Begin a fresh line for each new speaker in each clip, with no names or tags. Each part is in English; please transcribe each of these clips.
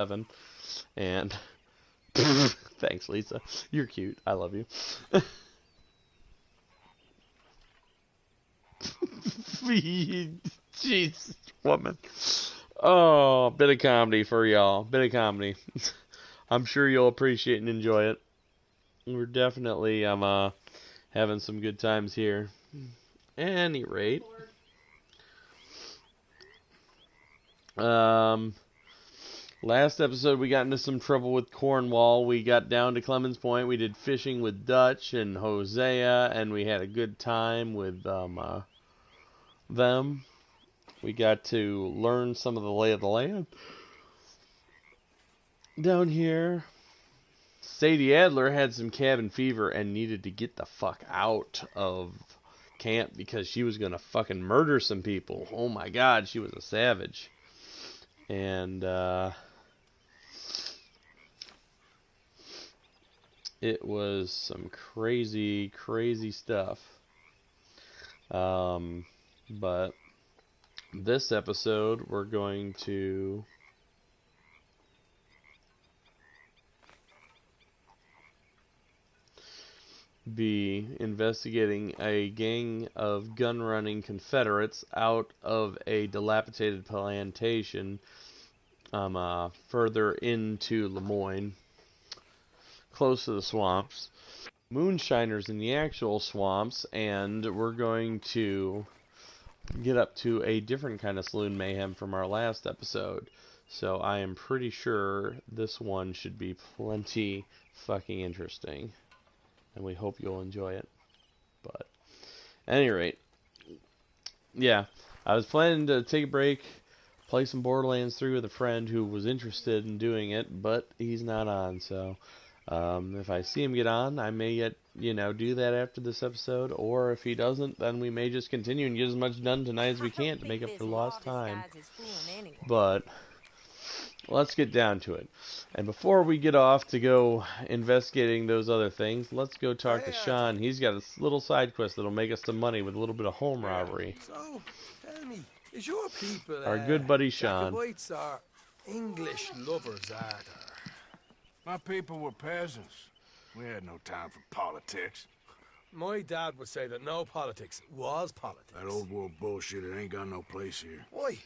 7. And thanks, Lisa. You're cute. I love you. Jeez, woman. Oh, bit of comedy for y'all. Bit of comedy. I'm sure you'll appreciate and enjoy it. We're definitely having some good times here. Any rate, last episode we got into some trouble with Cornwall. We got down to Clemens Point. We did fishing with Dutch and Hosea, and we had a good time with them. We got to learn some of the lay of the land down here. Sadie Adler had some cabin fever and needed to get the fuck out of camp because she was going to fucking murder some people. Oh my god, she was a savage. And it was some crazy, crazy stuff. But this episode we're going to be investigating a gang of gun-running Confederates out of a dilapidated plantation further into Lemoyne, close to the swamps. Moonshiners in the actual swamps, and we're going to get up to a different kind of saloon mayhem from our last episode. So I am pretty sure this one should be plenty fucking interesting. And we hope you'll enjoy it. But, at any rate, yeah, I was planning to take a break, play some Borderlands 3 with a friend who was interested in doing it, but he's not on, so if I see him get on, I may yet, do that after this episode, or if he doesn't, then we may just continue and get as much done tonight as we can to make up for lost time. But let's get down to it. And before we get off to go investigating those other things, let's go talk to Sean. He's got a little side quest that'll make us some money with a little bit of home robbery.
So, tell me, is your people
our good buddy Sean?
Jacobites or English lovers, are there?
My people were peasants. We had no time for politics.
My dad would say that no politics was politics.
That old world bullshit, it ain't got no place here.
Why?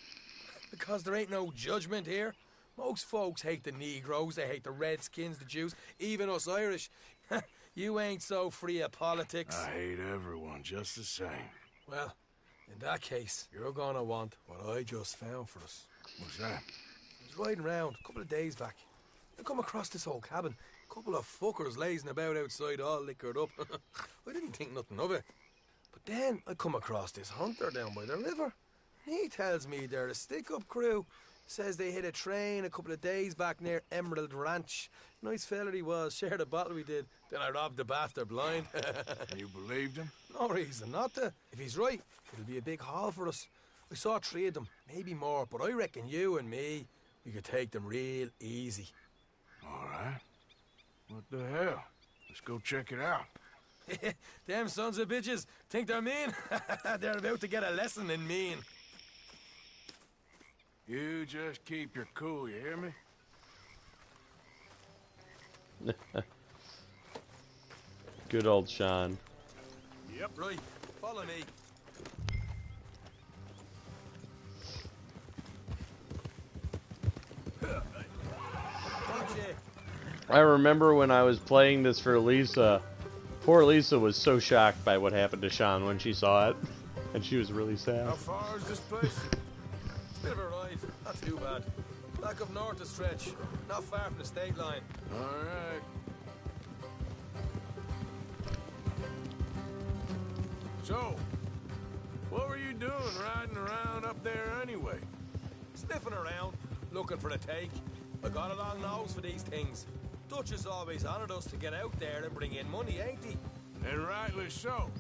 Because there ain't no judgment here. Most folks hate the Negroes, they hate the Redskins, the Jews, even us Irish. You ain't so free of politics.
I hate everyone just the same.
Well, in that case, you're gonna want what I just found for us.
What's that?
I was riding around a couple of days back. I come across this old cabin. A couple of fuckers lazing about outside all liquored up. I didn't think nothing of it. But then I come across this hunter down by the river. He tells me they're a stick-up crew. Says they hit a train a couple of days back near Emerald Ranch. Nice fella he was, shared a bottle we did. Then I robbed the bastard blind.
You believed him?
No reason not to. If he's right, it'll be a big haul for us. I saw 3 of them, maybe more, but I reckon you and me, we could take them real easy.
All right. What the hell? Let's go check it out.
Them sons of bitches think they're mean. They're about to get a lesson in mean.
You just keep your cool, you hear me?
Good old Sean.
Yep, right. Follow me.
I remember when I was playing this for Lisa, poor Lisa was so shocked by what happened to Sean when she saw it, and she was really sad.
How far is this place?
Bit of a ride, not too bad. Back up north a stretch, not far from the state line.
All right. So, what were you doing riding around up there anyway?
Sniffing around, looking for a take. I got a long nose for these things. Dutch has always honoured us to get out there and bring in money, ain't he?
And rightly so.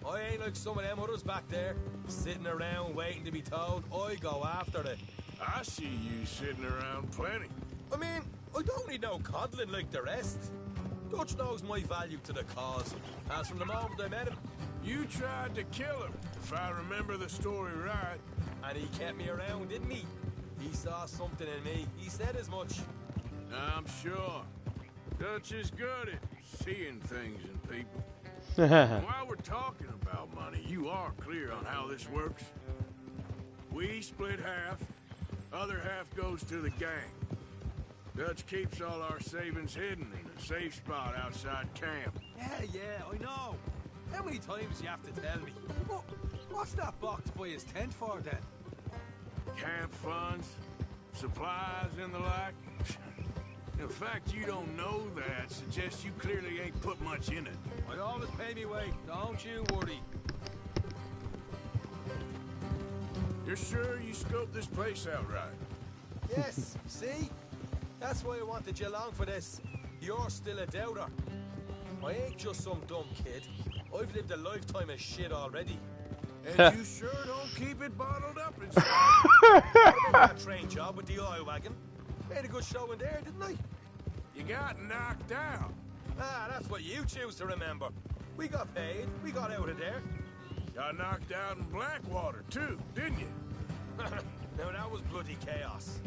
I ain't like some of them others back there, sitting around waiting to be told. I go after it.
I see you sitting around plenty.
I mean, I don't need no coddling like the rest. Dutch knows my value to the cause, as from the moment I met him.
You tried to kill him, if I remember the story right.
And he kept me around, didn't he? He saw something in me. He said as much.
I'm sure. Dutch is good at seeing things in people. While we're talking about money, you are clear on how this works? We split half, other half goes to the gang. Dutch keeps all our savings hidden in a safe spot outside camp.
Yeah, I know. How many times do you have to tell me? What's that box by his tent for, then?
Camp funds, supplies, and the like. The fact you don't know that suggests you clearly ain't put much in it.
I always pay me weight, don't you worry.
You're sure you scoped this place out right?
Yes, see? That's why I wanted you along for this. You're still a doubter. I ain't just some dumb kid. I've lived a lifetime of shit already.
And you sure don't keep it bottled up inside?
I did that train job with the oil wagon. Made a good show in there, didn't I?
You got knocked out.
Ah, that's what you choose to remember. We got paid. We got out of there.
Got knocked out in Blackwater, too, didn't you?
Now, that was bloody chaos.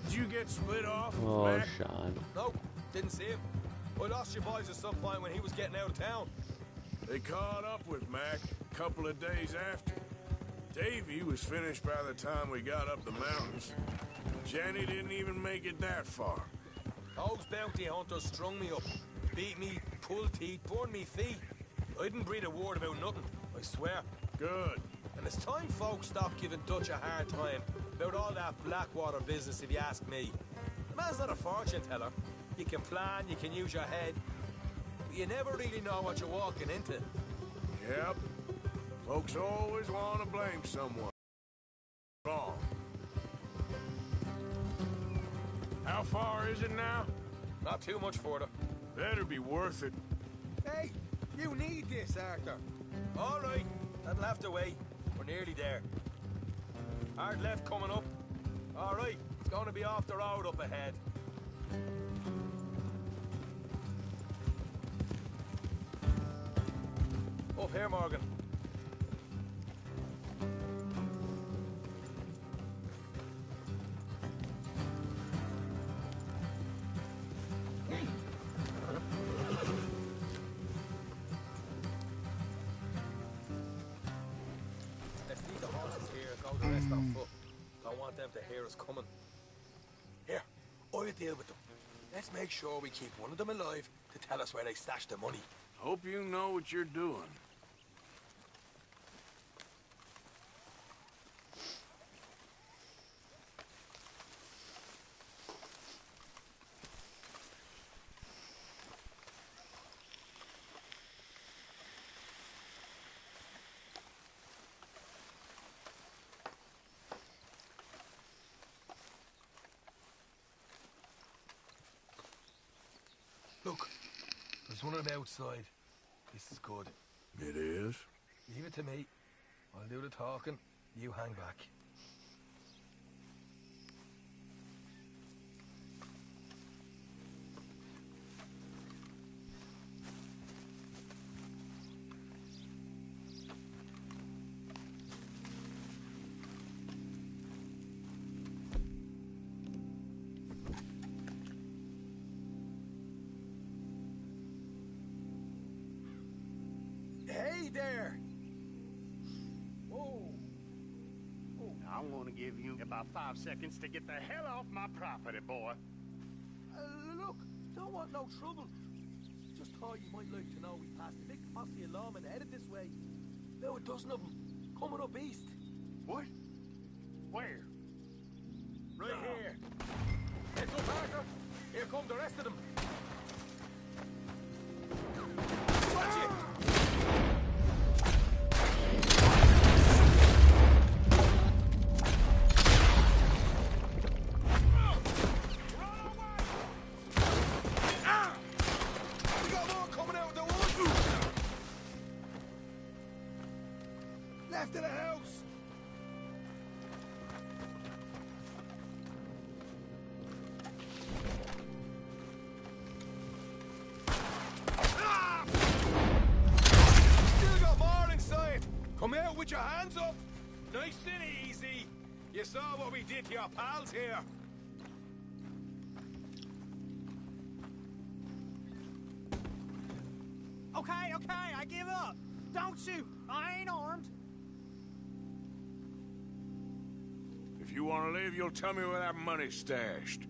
Did you get split off with
Oh,
Mac?
Sean.
Nope, didn't see him. I lost your boys at some point when he was getting out of town.
They caught up with Mac a couple of days after. Davy was finished by the time we got up the mountains. Jenny didn't even make it that far.
Those bounty hunters strung me up, beat me, pulled teeth, burned me feet. I didn't breathe a word about nothing, I swear.
Good.
And it's time folks stopped giving Dutch a hard time about all that Blackwater business, if you ask me. The man's not a fortune teller. You can plan, you can use your head, but you never really know what you're walking into.
Yep. Folks always want to blame someone. Wrong. How far is it now?
Not too much further.
Better be worth it.
Hey, you need this, Arthur. All right, that'll have to wait. We're nearly there. Hard left coming up. All right, it's going to be off the road up ahead. Up here, Morgan. Let's leave the horses here and go the rest on foot. Don't want them to hear us coming. Here, I'll deal with them. Let's make sure we keep one of them alive to tell us where they stashed the money.
Hope you know what you're doing.
Look, there's one on the outside. This is good.
It is?
Leave it to me. I'll do the talking. You hang back. Hey there! Whoa!
I'm gonna give you about 5 seconds to get the hell off my property, boy.
Look, don't want no trouble. Just thought you might like to know we passed a big posse of lawmen headed this way. About a dozen of them, coming up east.
What? Where?
Right here. Heads up, Arthur. Here come the rest of them. Watch it! We got more coming out of the woods! Left of the house! Still got more inside! Come out with your hands up! Nice and easy! You saw what we did to your pals here!
okay, I give up. Don't shoot. I ain't armed.
If you want to leave, you'll tell me where that money's stashed.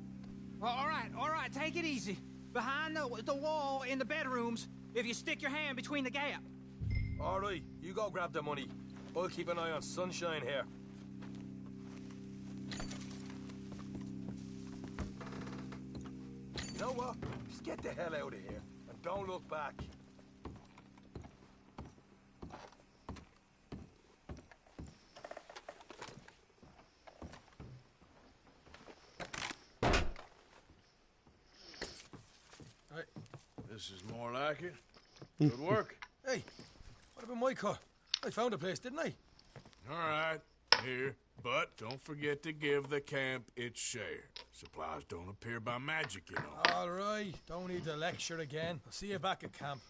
All right, take it easy. Behind the wall in the bedrooms, if you stick your hand between the gap.
All right, you go grab the money. I'll keep an eye on Sunshine here. You know what? Just get the hell out of here and don't look back.
This is more like it. Good work.
Hey, what about my car? I found a place, didn't I?
All right, here. But don't forget to give the camp its share. Supplies don't appear by magic, you know.
All right, don't need to lecture again. I'll see you back at camp.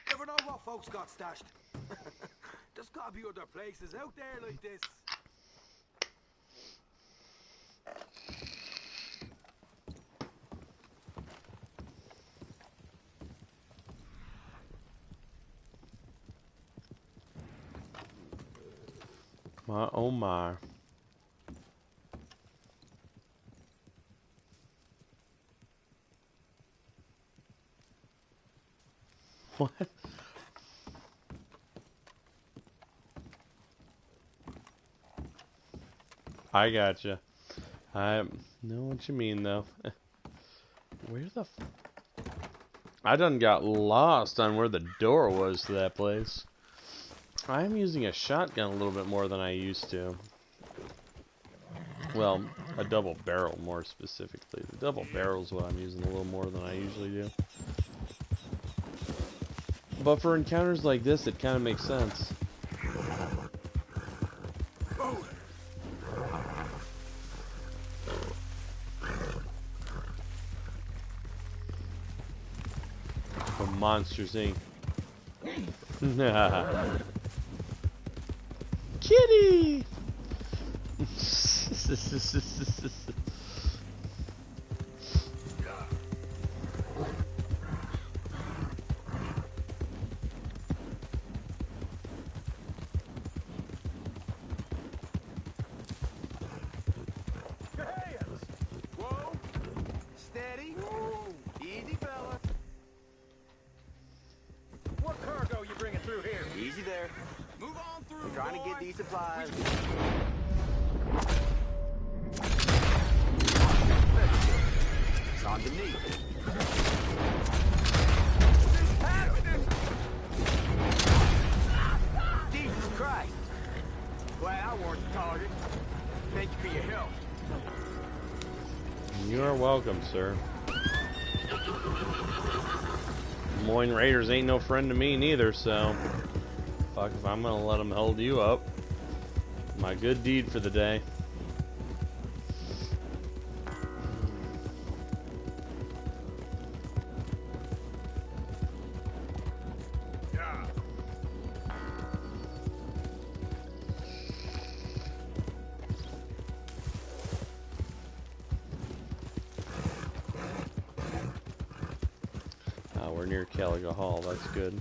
Never know what folks got stashed. There's gotta be other places out there like this.
My oh my. What? I gotcha. I know what you mean though. Where the f I done got lost on where the door was to that place. I'm using a shotgun a little bit more than I used to. Well, a double barrel more specifically. The double barrel is what I'm using a little more than I usually do. But for encounters like this, it kind of makes sense. From Monsters, Inc. Kitty!
Whoa. Steady. Whoa. Easy, fella. What cargo you bringing through here?
Easy there.
Move on through,
Trying to get
boy.
these supplies. It's on to me.
What's happening?
Jesus Christ. Glad I weren't the target. Thank you for your help.
You are welcome, sir. Moines Raiders ain't no friend to me neither, so fuck if I'm gonna let them hold you up. My good deed for the day.
Yeah.
We're near Caliga Hall, that's good.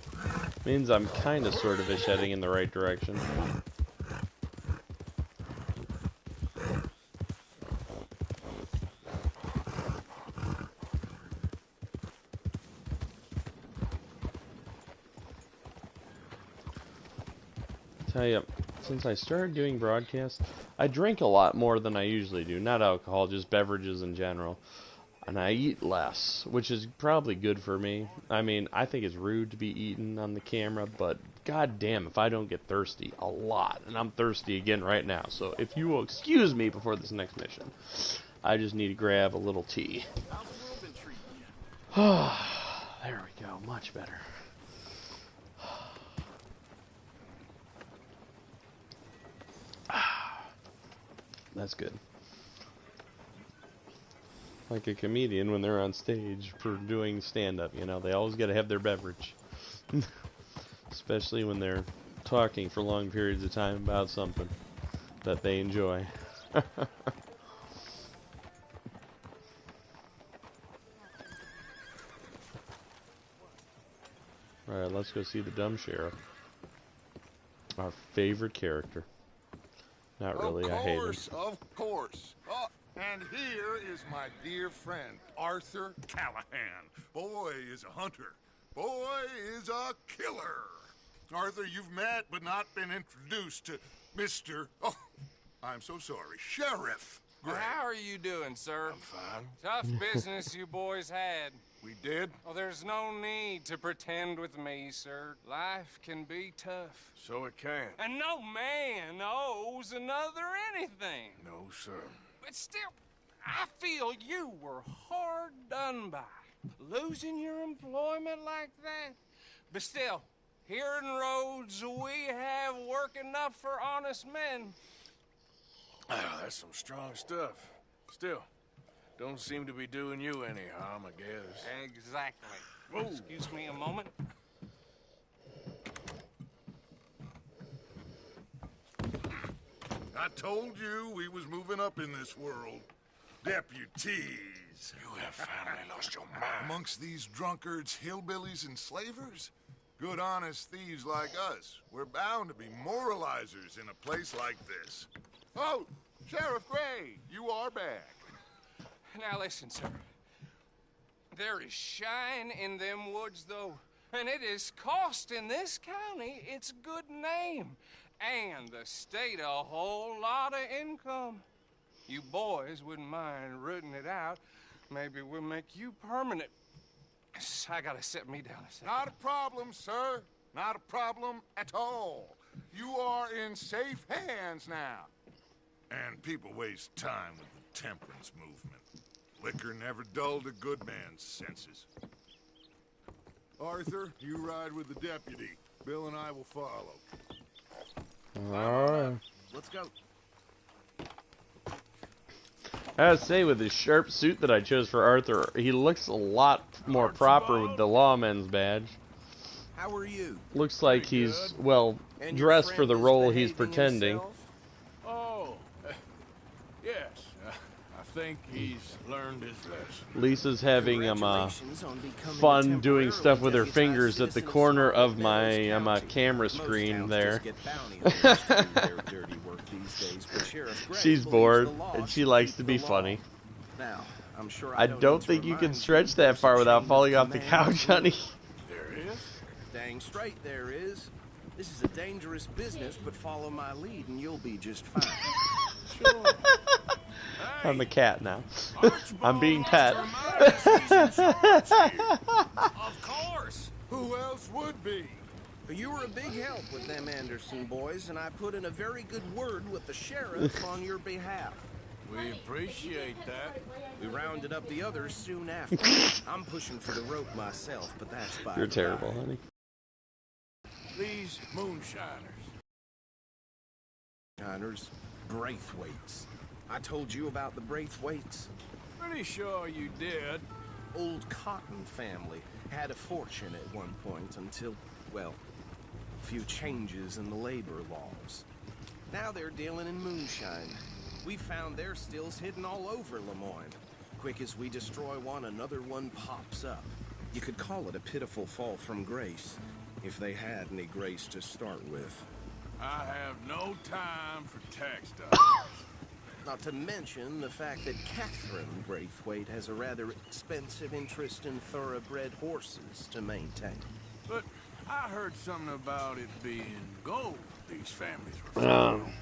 Means I'm kind of sort of ish heading in the right direction. Tell you, since I started doing broadcasts, I drink a lot more than I usually do. Not alcohol, just beverages in general. And I eat less, which is probably good for me. I mean, I think it's rude to be eating on the camera, but goddamn if I don't get thirsty a lot. And I'm thirsty again right now. So if you will excuse me before this next mission, I just need to grab a little tea.
How's the world been treating you?
There we go, much better. That's good. Like a comedian when they're on stage for doing stand-up, you know, they always got to have their beverage. Especially when they're talking for long periods of time about something that they enjoy. Alright, let's go see the dumb sheriff. Our favorite character. Not really, I hate him.
Of course. Oh, and here is my dear friend, Arthur Callahan. Boy is a hunter. Boy is a killer. Arthur, you've met but not been introduced to Mr. Oh, I'm so sorry, Sheriff Gray.
How are you doing, sir?
I'm fine.
Tough business you boys had.
We did?
Oh, there's no need to pretend with me, sir. Life can be tough.
So it can.
And no man owes another anything.
No, sir.
But still, I feel you were hard done by. Losing your employment like that. But still, here in Rhodes, we have work enough for honest men.
Ah, that's some strong stuff. Still, don't seem to be doing you any harm, I guess.
Exactly.
Whoa.
Excuse me a moment.
I told you we was moving up in this world. Deputies.
You have finally lost your mind.
Amongst these drunkards, hillbillies, and slavers? Good, honest thieves like us. We're bound to be moralizers in a place like this. Oh, Sheriff Gray, you are back.
Now listen, sir. There is shine in them woods, though. And it is costing this county its good name. And the state a whole lot of income. You boys wouldn't mind rooting it out. Maybe we'll make you permanent. I gotta sit me down a second.
Not a problem, sir. Not a problem at all. You are in safe hands now. And people waste time with the temperance movement. Liquor never dulled a good man's senses. Arthur, you ride with the deputy. Bill and I will follow.
Alright.
Let's go.
I gotta say, with his sharp suit that I chose for Arthur, he looks a lot more proper with the lawman's badge.
How are you?
Looks like he's, well,
And your
dressed for
friend
the
is
role he's
behaving
pretending.
himself?
Oh, yes. I think he's learned his lesson.
Lisa's having
Congratulations on becoming
fun
a
doing stuff with her
temporarily
fingers at the
deputized
corner
citizen
of my
Meadows County.
camera
Most
screen
towns
there.
just get bounty hunters to do their dirty work these days, but Sheriff Gray
She's
believes
bored
the law
and she
should
likes
keep
to be
the law.
funny.
Now, I'm sure
I
don't
don't
need to
think you can
remind
stretch that
there's a
far without
chain
falling
of
off the
command
couch, honey.
There is?
Dang straight there is. This is a dangerous business, but follow my lead and you'll be just fine.
Sure.
I'm a cat now.
Archibald
I'm being
lost
pet.
her mind. She's in charge here.
Of course.
Who else would be?
You were a big help with them Anderson boys, and I put in a very good word with the sheriff on your behalf.
We appreciate that.
We rounded up the others soon after. I'm pushing for the rope myself, but that's by
You're
the
terrible,
by.
honey.
These Moonshiners.
Moonshiners, Braithwaites. I told you about the Braithwaites.
Pretty sure you did.
Old Cotton family had a fortune at one point until, well, a few changes in the labor laws. Now they're dealing in moonshine. We found their stills hidden all over Lemoyne. Quick as we destroy one, another one pops up. You could call it a pitiful fall from grace, if they had any grace to start with.
I have no time for tax dollars.
Not to mention the fact that Catherine Braithwaite has a rather expensive interest in thoroughbred horses to maintain.
But I heard something about it being gold these families were from.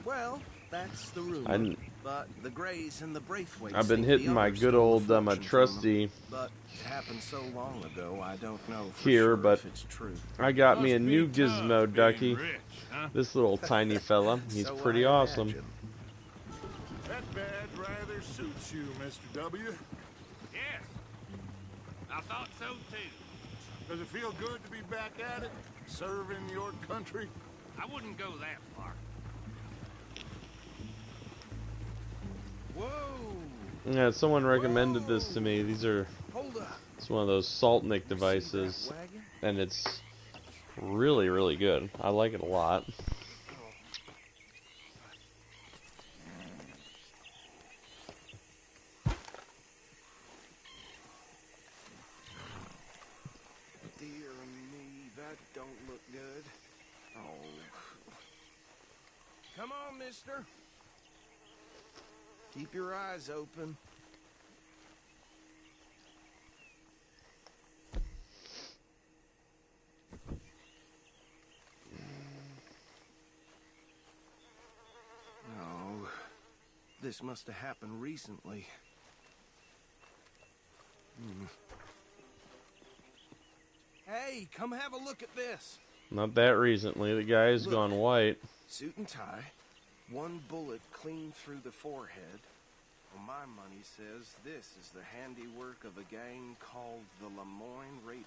Well, that's the rumor.
I'm-
But the Greys and the Braithwaites
I've been
think
hitting
the
my
others
good
stole
old
the fortune from
trusty
them. But it happened so long ago, I don't know for
here,
sure
but
if it's true.
I got me a
Must be
new
tough
gizmo
being
ducky.
rich, huh?
This little tiny fella. He's
So
pretty
I
awesome.
imagine.
That badge rather suits you, Mr. W.
Yes. I thought so too.
Does it feel good to be back at it? Serving your country?
I wouldn't go that far.
Whoa!
Yeah, someone recommended this to me. These are,
Hold up.
it's one of those Saltnik devices,
See that wagon?
and it's really, really good. I like it a lot.
Dear me. don't look good. Oh. Come on, mister. Keep your eyes open. No. This must have happened recently. Hey, come have a look at this.
Not that recently. The guy's
Look.
gone white.
Suit and tie, one bullet clean through the forehead. Well, my money says this is the handiwork of a gang called the Lemoyne Raiders.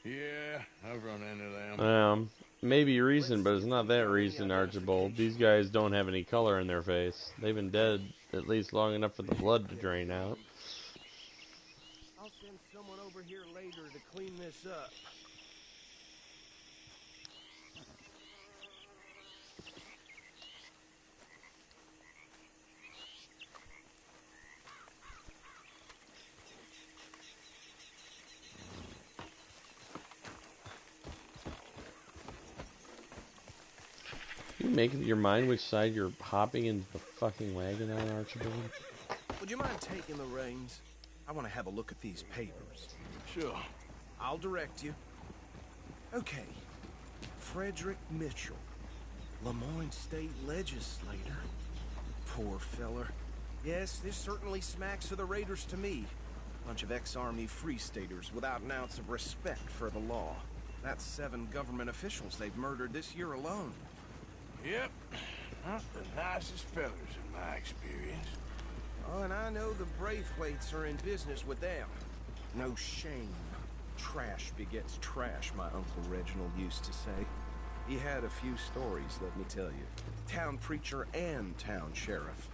Yeah, I've run into them.
Maybe recent, but it's not that recent, Archibald. These guys don't have any color in their face. They've been dead at least long enough for the blood to drain out.
I'll send someone over here later to clean this up.
You make up your mind which side you're hopping into the fucking wagon on, Archibald?
Would you mind taking the reins? I want to have a look at these papers.
Sure.
I'll direct you. Okay. Frederick Mitchell, Lemoyne State Legislator. Poor feller. Yes, this certainly smacks of the Raiders to me. Bunch of ex-Army Free Staters without an ounce of respect for the law. That's 7 government officials they've murdered this year alone.
Yep. Not the nicest fellers in my experience.
Oh, and I know the Braithwaites are in business with them. No shame. Trash begets trash, my Uncle Reginald used to say. He had a few stories, let me tell you. Town preacher and town sheriff.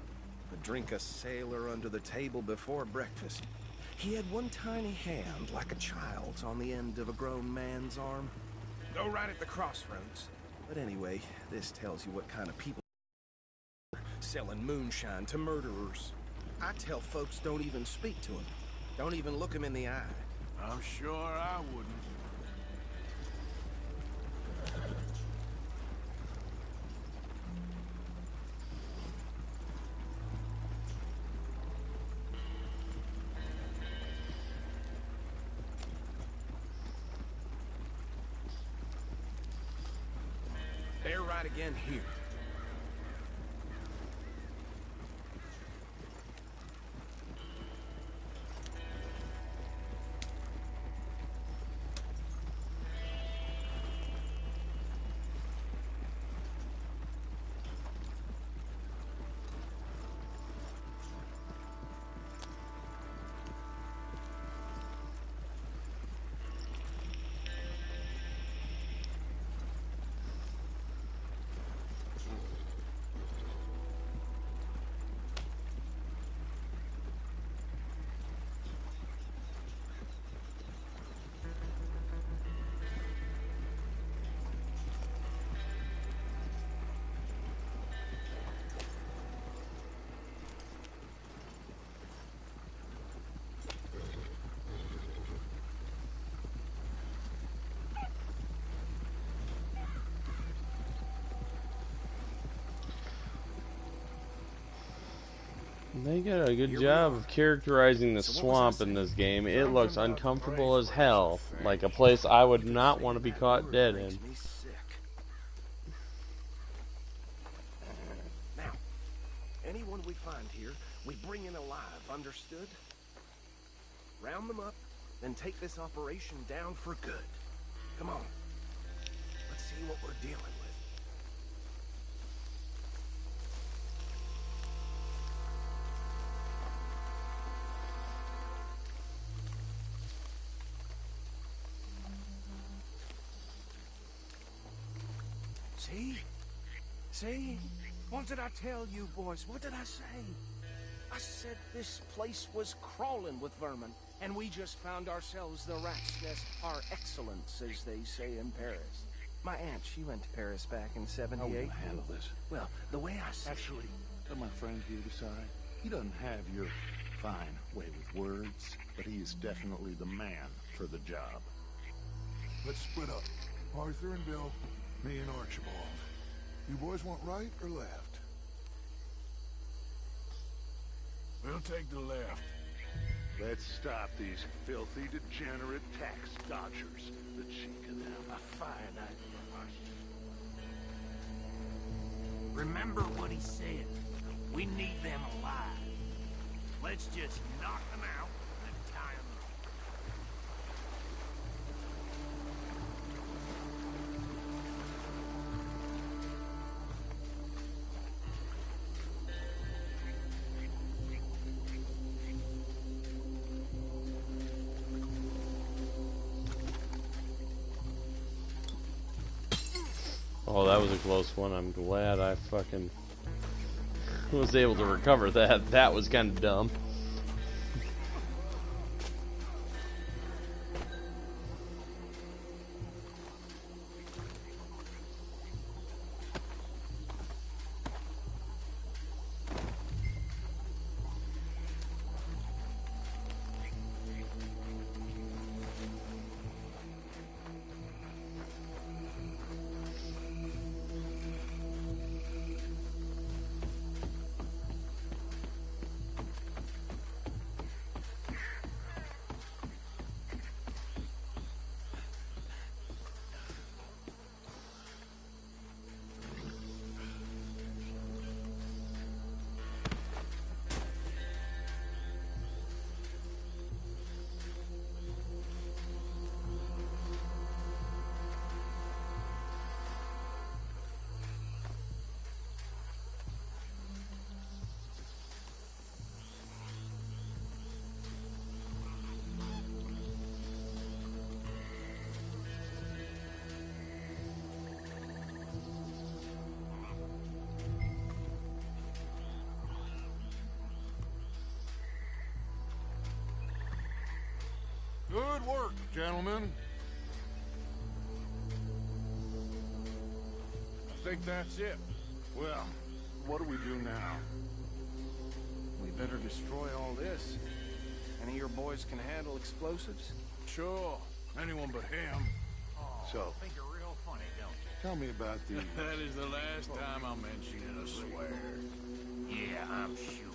Could drink a sailor under the table before breakfast. He had one tiny hand, like a child's, on the end of a grown man's arm. Go right at the crossroads. But anyway, this tells you what kind of people are selling moonshine to murderers. I tell folks don't even speak to him. Don't even look him in the eye.
I'm sure I wouldn't.
They're right again here.
They got a good job of characterizing the swamp in this game. It looks uncomfortable as hell, like a place I would not want to be caught dead in.
Now, anyone we find here, we bring in alive, understood? Round them up, then take this operation down for good. Come on. Let's see what we're dealing with. See? See? What did I tell you, boys? What did I say? I said this place was crawling with vermin, and we just found ourselves the rat's nest par excellence, as they say in Paris. My aunt, she went to Paris back in '78.
I will handle this.
Well, the way I see
Actually, let my friend here decide. He doesn't have your fine way with words, but he is definitely the man for the job.
Let's split up. Arthur and Bill, me and Archibald. You boys want right or left?
We'll take the left.
Let's stop these filthy, degenerate tax dodgers. The cheek of them. A fine idea,
Remember what he said. We need them alive. Let's just knock them out and tie them up.
Oh, that was a close one. I'm glad I fucking was able to recover that. That was kind of dumb.
Good work, gentlemen.
I think that's it.
Well, what do we do now?
We better destroy all this. Any of your boys can handle explosives?
Sure. Anyone but him.
So,
Think you're real funny, don't you?
tell me about the...
That is the last time I'll mention it, I swear.
Yeah, I'm sure.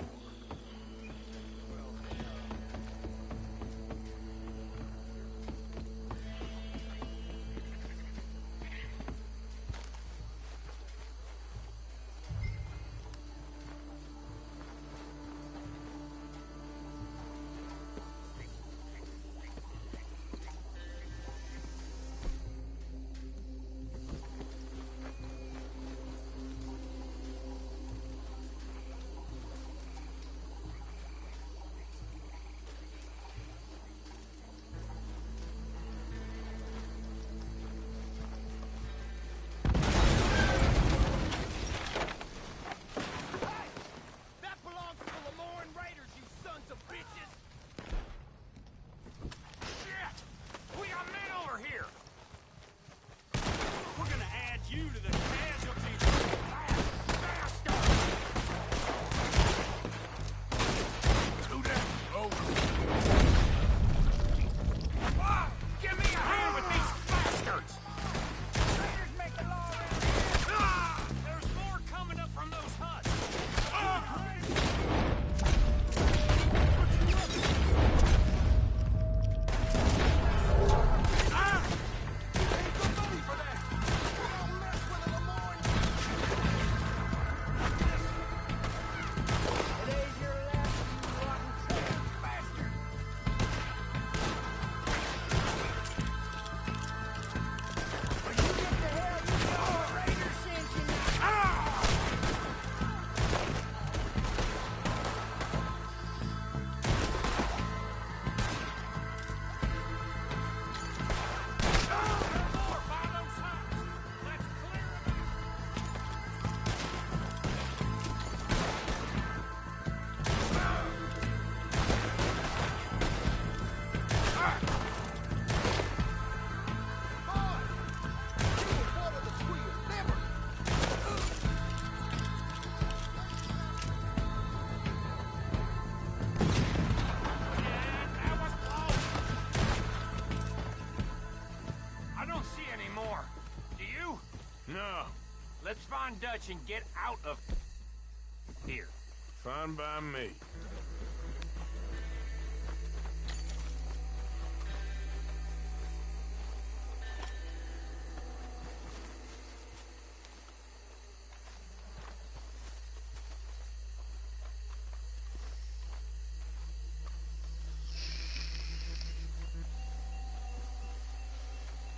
on, Dutch, and get out of here.
Fine by me.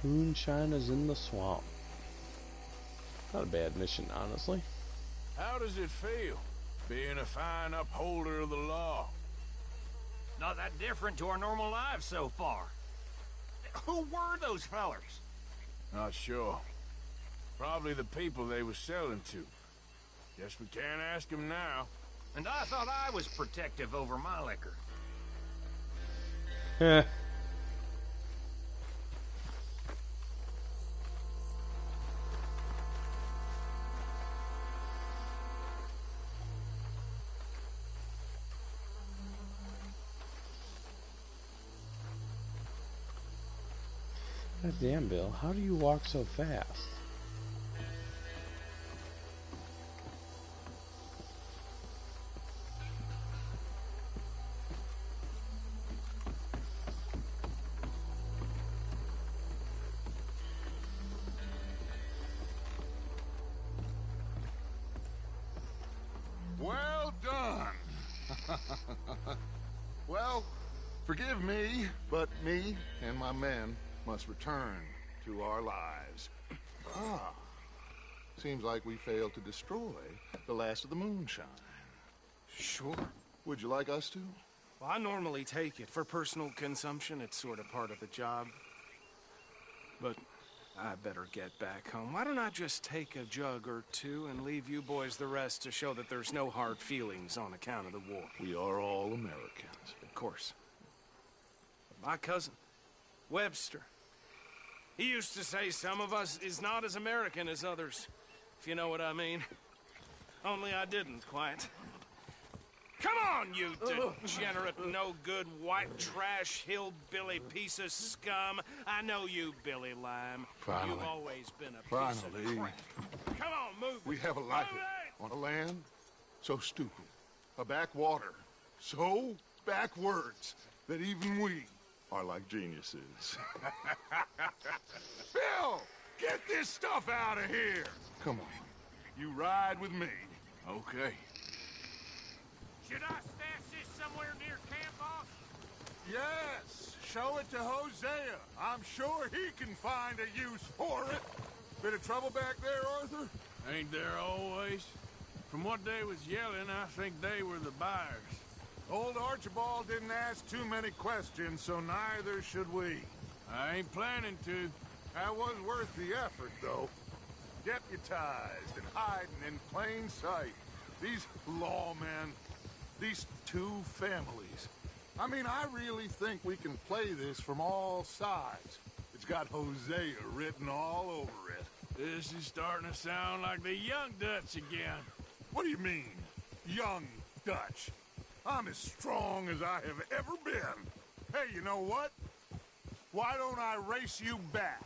Moonshiners in the swamp. Not a bad mission, honestly.
How does it feel, being a fine upholder of the law?
Not that different to our normal lives so far. Who were those fellers?
Not sure. Probably the people they were selling to. Guess we can't ask them now.
And I thought I was protective over my liquor.
Heh. God damn, Bill, how do you walk so fast?
Well done. Well, forgive me, but me and my men must return to our lives. Ah, seems like we failed to destroy the last of the moonshine.
Sure.
Would you like us to?
Well, I normally take it for personal consumption. It's sort of part of the job. But I better get back home. Why don't I just take a jug or two and leave you boys the rest to show that there's no hard feelings on account of the war?
We are all Americans.
Of course. But my cousin, Webster, he used to say some of us is not as American as others, if you know what I mean. Only I didn't quite. Come on, you degenerate, no-good, white trash, hillbilly piece of scum. I know you, Billy Lime.
Finally.
You've always been a piece
Finally.
of crap. Come on, move it.
We have a life
Move it!
on a land so stupid, a backwater so backwards that even we are like geniuses. Bill, get this stuff out of here. Come on, you ride with me.
Okay.
Should I stash this somewhere near camp, boss?
Yes, show it to Hosea. I'm sure he can find a use for it. Bit of trouble back there, Arthur?
Ain't there always? From what they was yelling, I think they were the buyers.
Old Archibald didn't ask too many questions, so neither should we.
I ain't planning to.
That was worth the effort, though. Deputized and hiding in plain sight. These lawmen, these two families. I mean, I really think we can play this from all sides. It's got Hosea written all over it.
This is starting to sound like the young Dutch again.
What do you mean, young Dutch? I'm as strong as I have ever been. Hey, you know what? Why don't I race you back?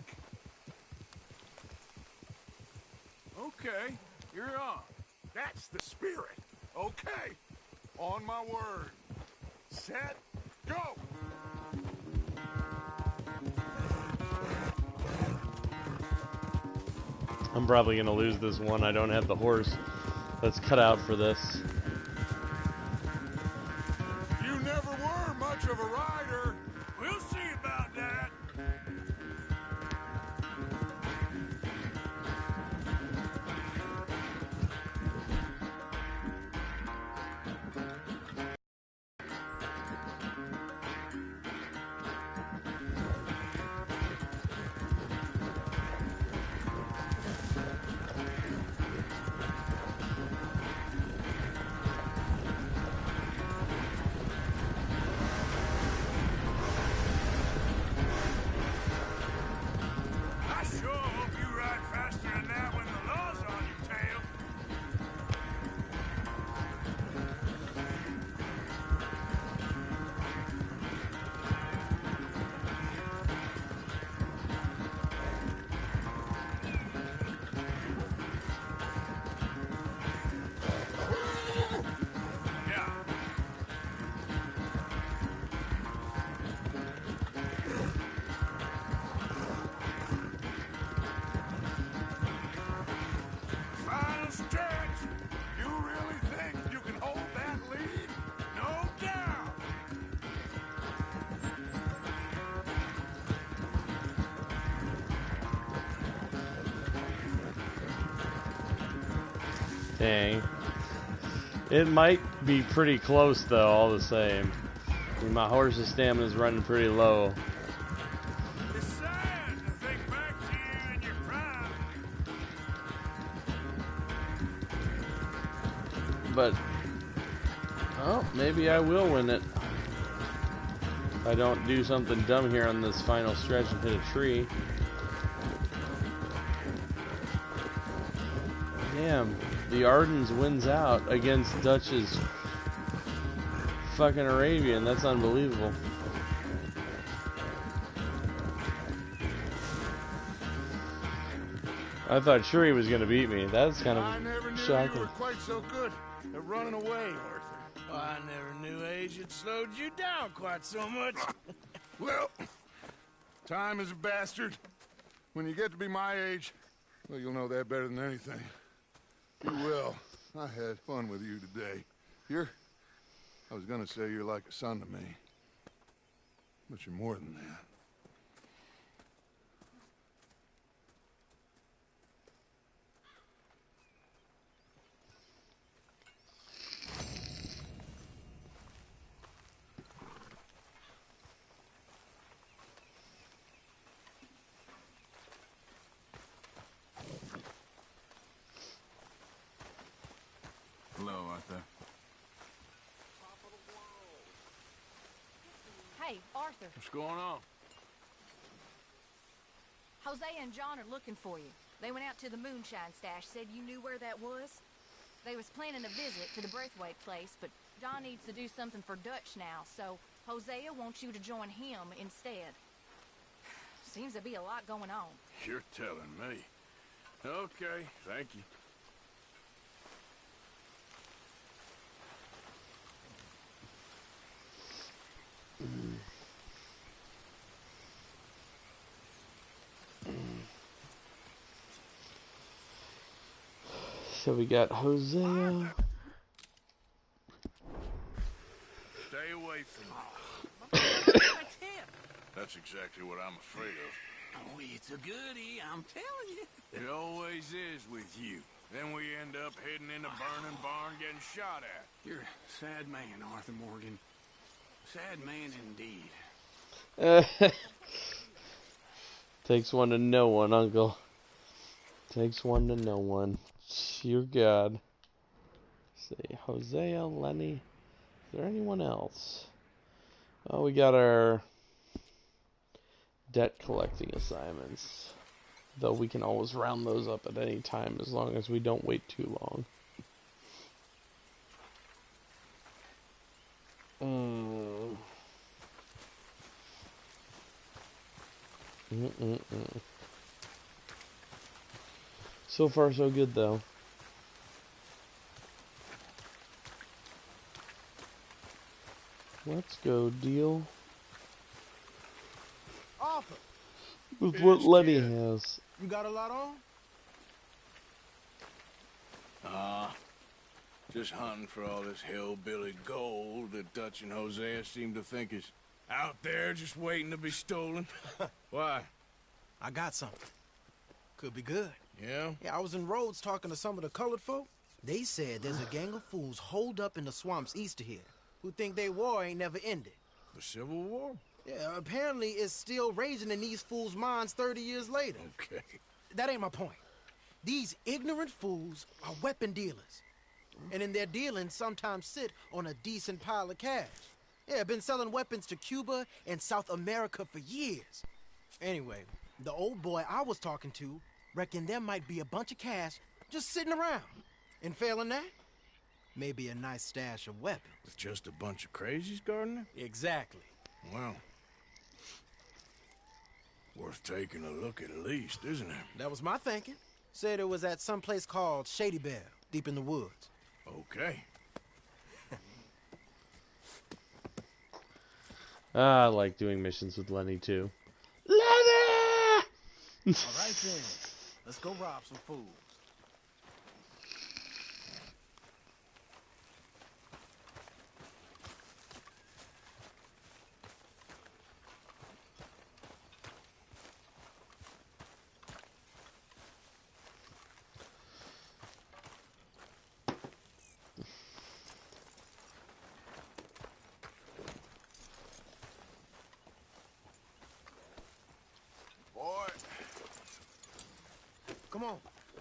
Okay, you're on.
That's the spirit. Okay. On my word. Set, go!
I'm probably gonna lose this one. I don't have the horse. Let's cut out for this.
You never were much of a rider.
We'll see about that.
Dang. It might be pretty close, though, all the same. I mean, my horse's stamina is running pretty low.
It's sad to think back to you in your prime.
But, well, maybe I will win it. If I don't do something dumb here on this final stretch and hit a tree. Damn, the Ardens wins out against Dutch's fucking Arabian. That's unbelievable. I thought Shuri was gonna beat me. That's kind
I never
of
knew
shocking.
you were quite so good at running away, Arthur. I never knew age had slowed you down quite so much.
Well, time is a bastard. When you get to be my age, well, you'll know that better than anything. You will. I had fun with you today. I was gonna say you're like a son to me. But you're more than that.
Hello, Arthur.
Hey, Arthur.
What's going on?
Jose and John are looking for you. They went out to the moonshine stash, said you knew where that was. They was planning a visit to the Braithwaite place, but John needs to do something for Dutch now, so Hosea wants you to join him instead. Seems to be a lot going on.
You're telling me. Okay, thank you.
So we got Hosea.
Stay away from me. That's exactly what I'm afraid of.
Oh, it's a goodie, I'm telling you.
It always is with you. Then we end up heading in a burning barn getting shot at.
You're a sad man, Arthur Morgan. Sad man indeed.
Takes one to know one, Uncle. Takes one to know one. Dear God. Let's see, Hosea, Lenny. Is there anyone else? Oh, we got our debt collecting assignments. Though we can always round those up at any time as long as we don't wait too long. So far, so good, though. Let's go deal
Arthur,
with what Lenny has.
you got a lot on?
Just hunting for all this hillbilly gold that Dutch and Hosea seem to think is out there just waiting to be stolen. Why?
I got something. Could be good.
Yeah?
Yeah, I was in Rhodes talking to some of the colored folk. They said there's a gang of fools holed up in the swamps east of here who think their war ain't never ended.
The Civil War?
Yeah, apparently it's still raging in these fools' minds 30 years later.
Okay.
That ain't my point. These ignorant fools are weapon dealers. And in their dealings sometimes sit on a decent pile of cash. Yeah, been selling weapons to Cuba and South America for years. Anyway, the old boy I was talking to reckoned there might be a bunch of cash just sitting around. And failing that, maybe a nice stash of weapons.
With just a bunch of crazies, Gardner?
Exactly.
Well, worth taking a look at least, isn't it?
That was my thinking. Said it was at some place called Shady Belle, deep in the woods.
Okay.
I like doing missions with Lenny, too. Lenny!
All right, then. Let's go rob some fools.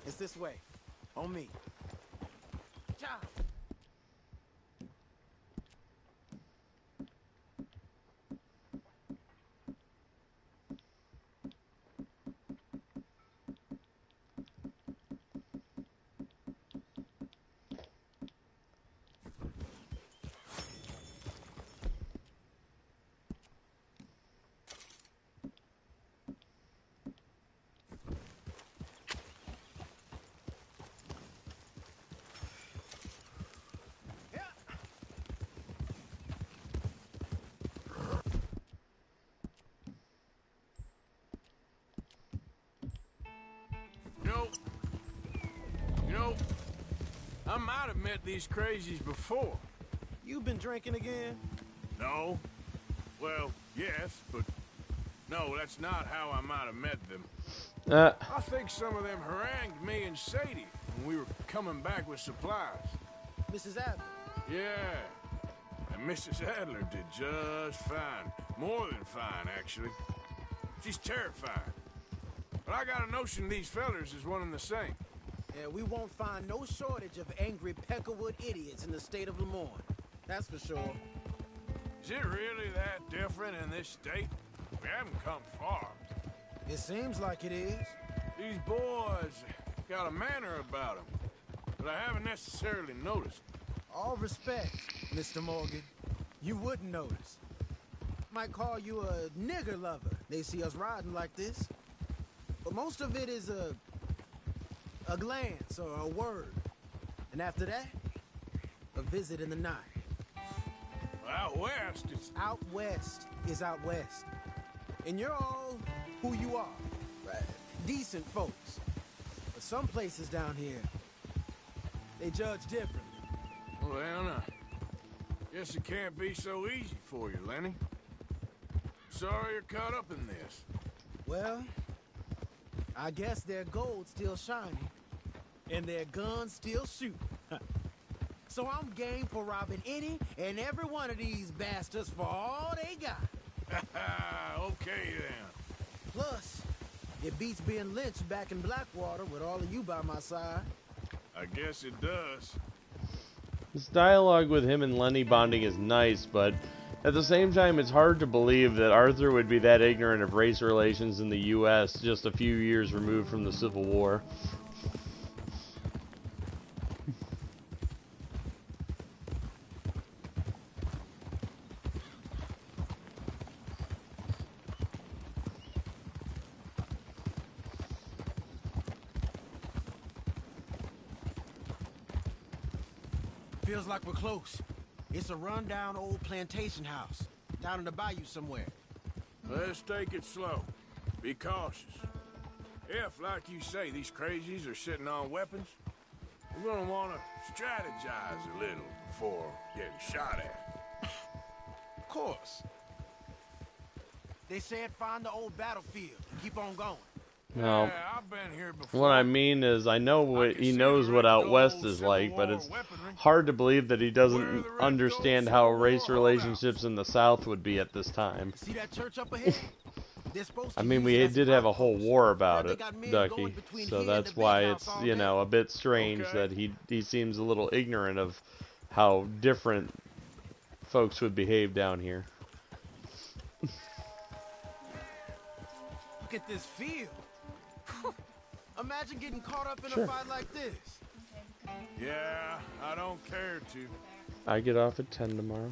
It's this way. On me. Cha!
You know, I might have met these crazies before.
You been drinking again?
No. Well, yes, but no, that's not how I might have met them. I think some of them harangued me and Sadie when we were coming back with supplies.
Mrs. Adler?
Yeah. And Mrs. Adler did just fine. More than fine, actually. She's terrified. But I got a notion these fellers is one and the same.
Yeah, we won't find no shortage of angry Peckerwood idiots in the state of Lemoyne. That's for sure.
Is it really that different in this state? We haven't come far.
It seems like it is.
These boys got a manner about them that I haven't necessarily noticed.
All respect, Mr. Morgan. You wouldn't notice. Might call you a nigger lover. They see us riding like this. But most of it is a glance or a word. And after that, a visit in the night.
Out west, it's...
Out west is out west. And you're all who you are. Right? Decent folks. But some places down here, they judge differently.
Well, guess it can't be so easy for you, Lenny. Sorry you're caught up in this.
Well, I guess their gold's still shining, and their guns still shoot. So I'm game for robbing any and every one of these bastards for all they got.
Okay, then.
Plus, it beats being lynched back in Blackwater with all of you by my side.
I guess it does.
This dialogue with him and Lenny bonding is nice, but at the same time, it's hard to believe that Arthur would be that ignorant of race relations in the U.S. just a few years removed from the Civil War.
Feels like we're close. It's a rundown old plantation house, down in the bayou somewhere.
Let's take it slow. Be cautious. If, like you say, these crazies are sitting on weapons, we're gonna want to strategize a little before getting shot at.
Of course. They said find the old battlefield and keep on going.
No.
Yeah, I've been here before.
What I mean is, I know what he knows what out west is like, but it's hard to believe that he doesn't understand how race relationships in the South would be at this time.
See that church up ahead?
I mean, we did have a whole war about it, Ducky, so that's why it's, you know, a bit strange that he seems a little ignorant of how different folks would behave down here.
Look at this field. Imagine getting caught up in a fight like this.
Yeah, I don't care to.
I get off at 10 tomorrow.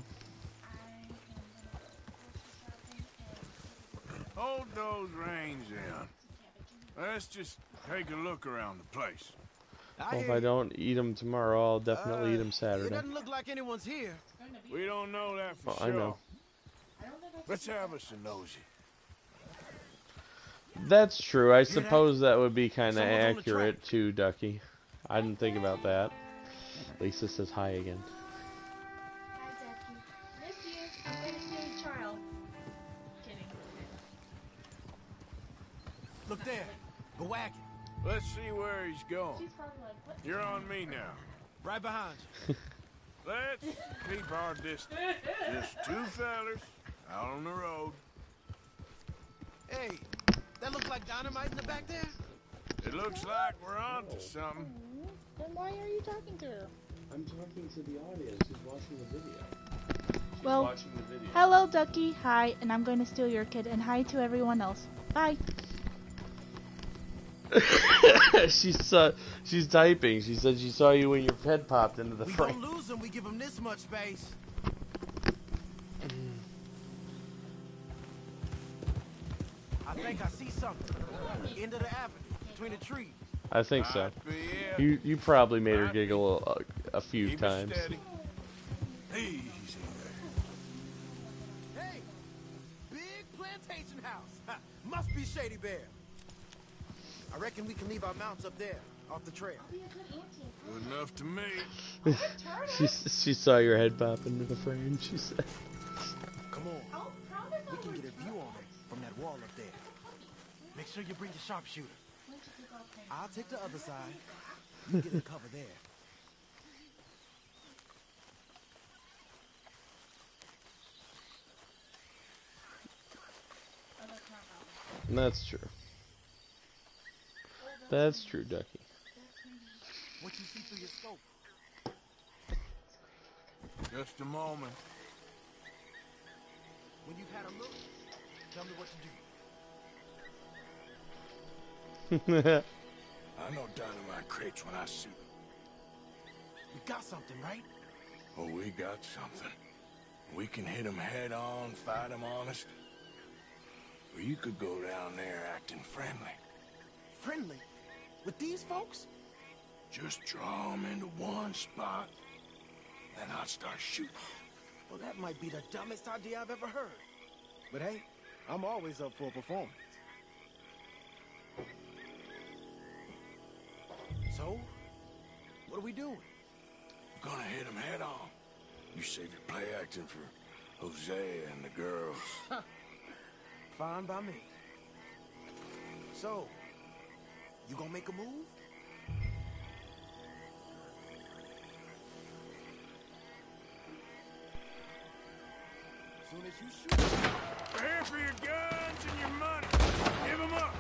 Hold those reins in. Let's just take a look around the place.
Well, if I don't eat them tomorrow, I'll definitely eat them
It
Saturday.
doesn't look like anyone's here.
We don't know that for sure.
I know.
Let's have us a nosy.
That's true. I suppose that would be kind of accurate too, Ducky. I didn't think about that. Lisa says hi again.
Hi, Ducky. Miss you. I'm going to see Charles. Kidding.
Look there. The wagon.
Let's see where he's going.
She's probably like, what?
You're on me now.
Right behind you.
Let's keep our distance. Just two fellers out on the road.
Hey, that looks like dynamite in the back there?
It looks like we're on to something.
Then why are you talking to her?
I'm talking to the audience who's watching the video.
Well,
Watching the video.
hello, Ducky. Hi, and I'm going to steal your kid. And hi to everyone else. Bye.
She's typing. She said she saw you when your head popped into the
We
frame.
don't lose him. We give him this much space. I think I see something. End of the avenue, between the trees.
I think so.
Might be it.
You probably made her giggle a few
Keep it
times.
steady. Easy there.
Hey, big plantation house. Must be Shady Bear. I reckon we can leave our mounts up there, off the trail.
Good enough to me.
She saw your head pop into the frame. She said.
Come on. We can get a view on it from that wall up there. Make sure you bring the sharpshooter. I'll take the other side. You get in cover there.
That's true. That's true, Ducky.
What you see through your scope?
Just a moment.
When you've had a look, tell me what to do.
I know dynamite crates when I see them.
We got something, right?
Oh, we got something. We can hit them head on, fight them honest. Or you could go down there acting friendly.
Friendly? With these folks?
Just draw them into one spot, then I'll start shooting.
Well, that might be the dumbest idea I've ever heard. But hey, I'm always up for a performance. So, what are we doing?
We're gonna hit them head on. You save your play acting for Hosea and the girls.
Fine by me. So, you gonna make a move? Soon as you shoot.
We're here for your guns and your money. Give them up.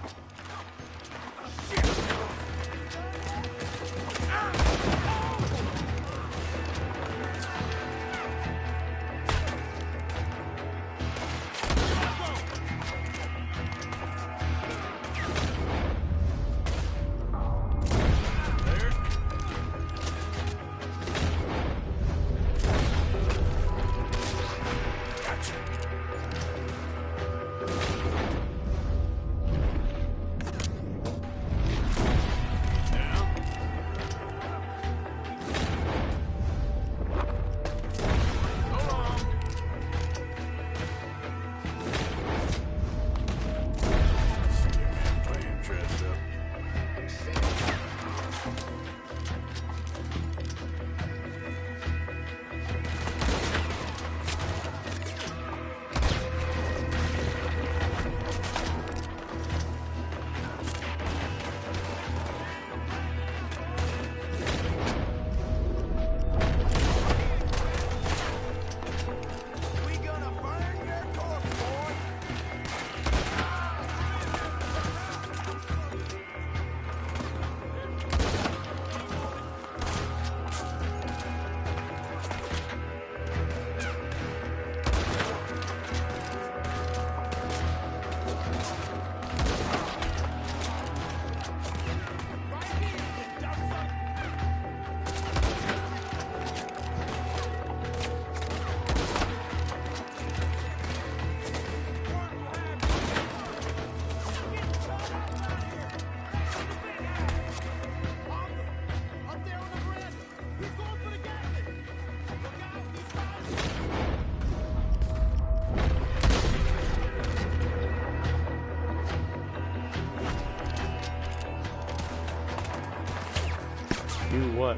Do what?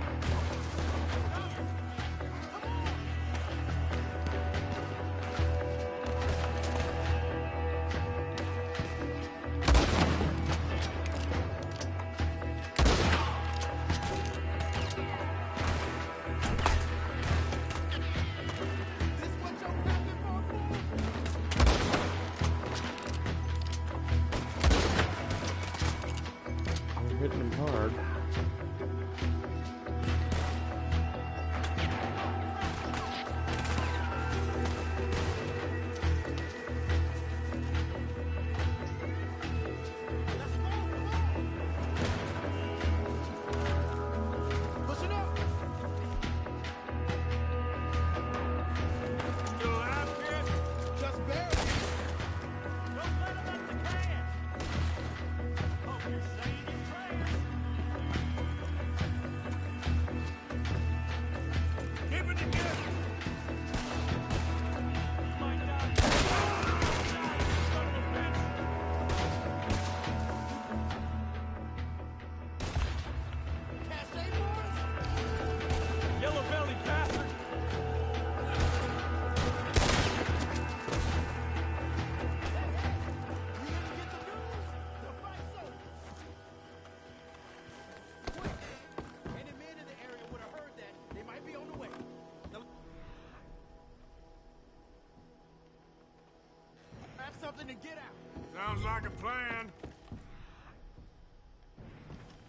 something and get out.
Sounds like a plan.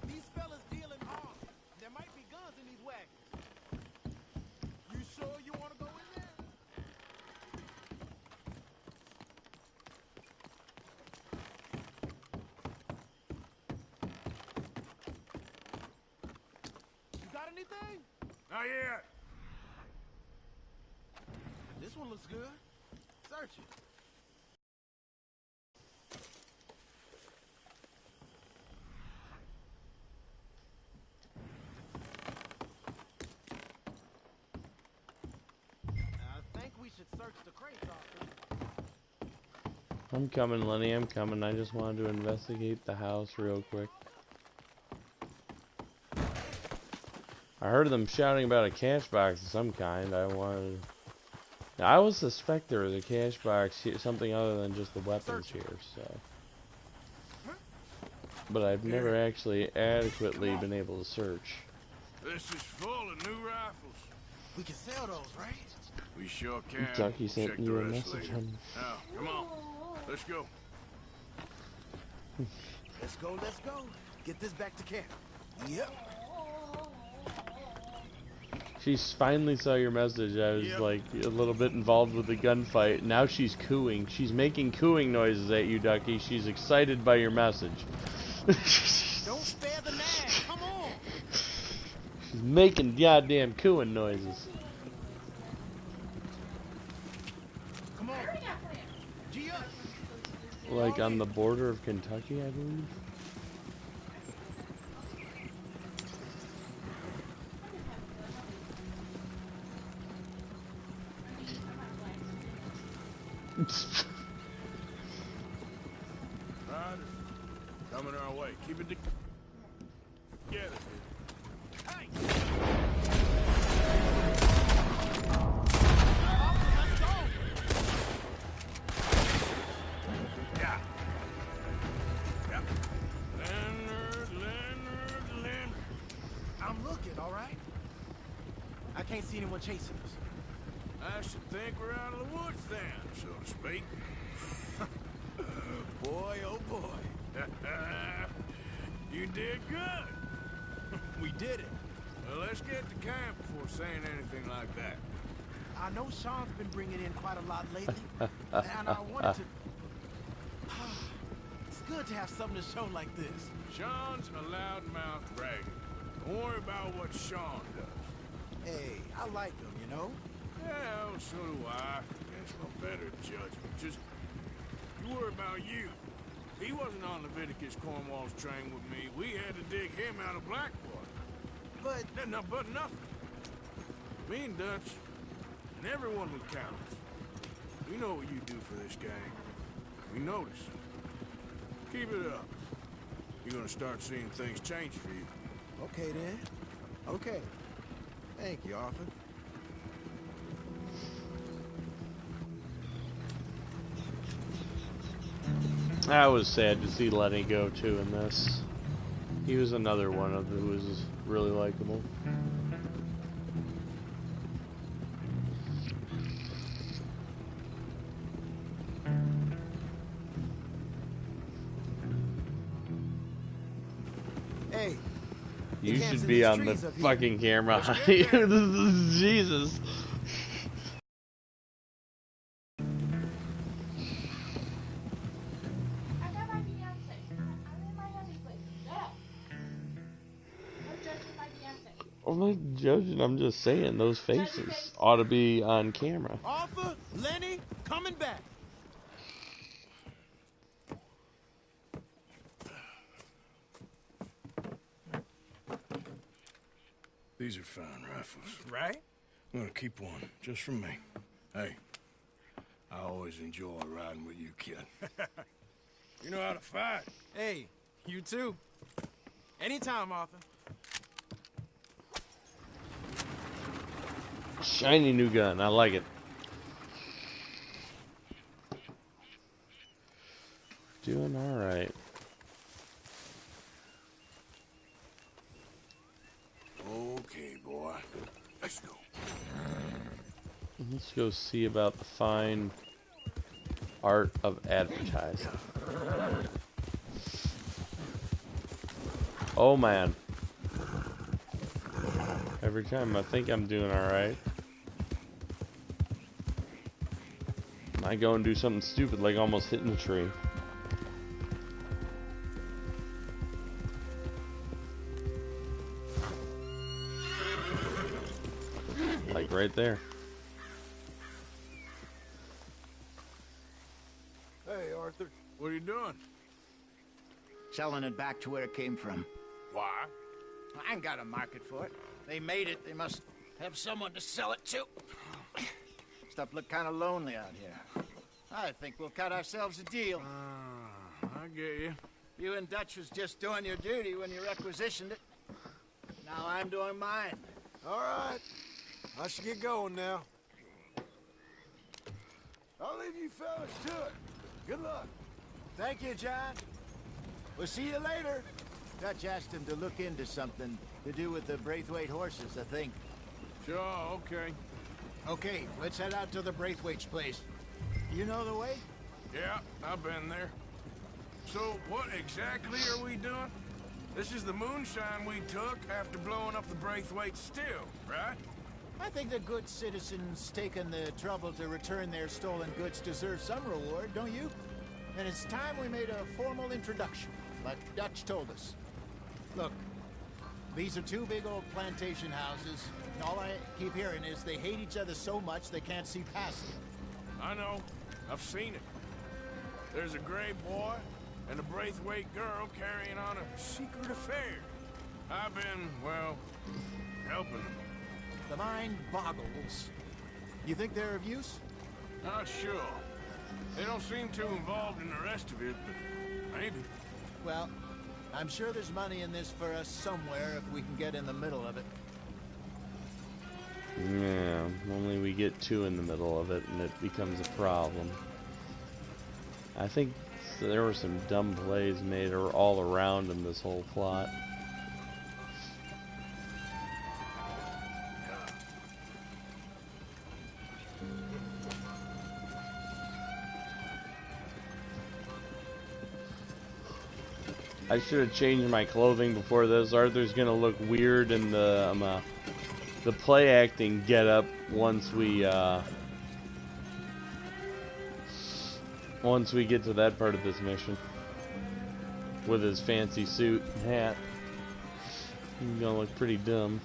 These fellas dealing arms. There might be guns in these wagons. You sure you want to go in there? You got anything?
Not yet.
This one looks good. Search it. I think we should search the crates, officer.
I'm coming, Lenny. I'm coming. I just wanted to investigate the house real quick. I heard them shouting about a cash box of some kind. I always suspect there was a cash box, something other than just the weapons here, so. But I've never actually adequately been able to search.
This is full of new rifles.
We can sell those, right?
We sure can.
Ducky
We'll
sent
check
you
the
a
rest
message,
later.
honey.
Now, come on. Let's go.
Let's go, let's go. Get this back to camp. Yep.
She finally saw your message. I was like a little bit involved with the gunfight. Now she's cooing. She's making cooing noises at you, Ducky. She's excited by your message.
Don't spare the nag. Come on.
She's making goddamn cooing noises.
Come on. G up.
Like on the border of Kentucky, I believe.
Riders, coming our way. Keep it together.
Hey.
Yeah. Yep. Leonard.
I'm looking, all right? I can't see anyone chasing us.
I should think we're out of the woods then, so to speak.
Boy, oh boy.
You did good.
We did it.
Well, let's get to camp before saying anything like that.
I know Sean's been bringing in quite a lot lately, and I wanted to... It's good to have something to show like this.
Sean's a loudmouth bragger. Don't worry about what Sean does.
Hey, I like him, you know?
Yeah, well, so do I. Against no better judgment. Just, you worry about you. He wasn't on Leviticus Cornwall's train with me. We had to dig him out of Blackwater.
But
nothing. Me and Dutch, and everyone who counts. We know what you do for this gang. We notice. Keep it up. You're gonna start seeing things change for you.
okay then. Okay. Thank you, Arthur.
I was sad to see Lenny go too in this. He was another one of who was really likable.
Hey.
You should be on the fucking camera. Jesus. I'm not judging, I'm just saying those faces ought to be on camera.
Arthur, Lenny, coming back.
These are fine rifles.
Right?
I'm gonna keep one, just for me. Hey, I always enjoy riding with you, kid. You know how to fight.
Hey, you too. Anytime, Arthur.
Shiny new gun, I like it. Doing alright.
Okay, boy. Let's go.
Let's go see about the fine Art of advertising. Oh man. Every time I think I'm doing alright, I go and do something stupid like almost hitting the tree. Like right there.
Hey, Arthur.
What are you doing?
Selling it back to where it came from.
Why?
I ain't got a market for it. They made it. They must have someone to sell it to. Stuff look kind of lonely out here. I think we'll cut ourselves a deal.
I get you.
You and Dutch was just doing your duty when you requisitioned it. Now I'm doing mine.
All right. I should get going now. I'll leave you fellas to it. Good luck.
Thank you, John. We'll see you later. Dutch asked him to look into something to do with the Braithwaite horses, I think.
Sure, okay.
Okay, let's head out to the Braithwaite's place. You know the way?
Yeah, I've been there. So, what exactly are we doing? This is the moonshine we took after blowing up the Braithwaite still, right?
I think the good citizens taking the trouble to return their stolen goods deserve some reward, don't you? And it's time we made a formal introduction, like Dutch told us. Look, these are two big old plantation houses, and all I keep hearing is they hate each other so much they can't see past it.
I know. I've seen it. There's a gray boy and a Braithwaite girl carrying on a secret affair. I've been, well, helping them.
The mind boggles. You think they're of use?
Not sure. They don't seem too involved in the rest of it, but maybe.
Well, I'm sure there's money in this for us somewhere if we can get in the middle of it.
Yeah, only we get too in the middle of it and it becomes a problem. I think there were some dumb plays made all around in this whole plot. I should have changed my clothing before this. Arthur's gonna look weird in the play acting getup once we get to that part of this mission. With his fancy suit and hat. He's gonna look pretty dumb.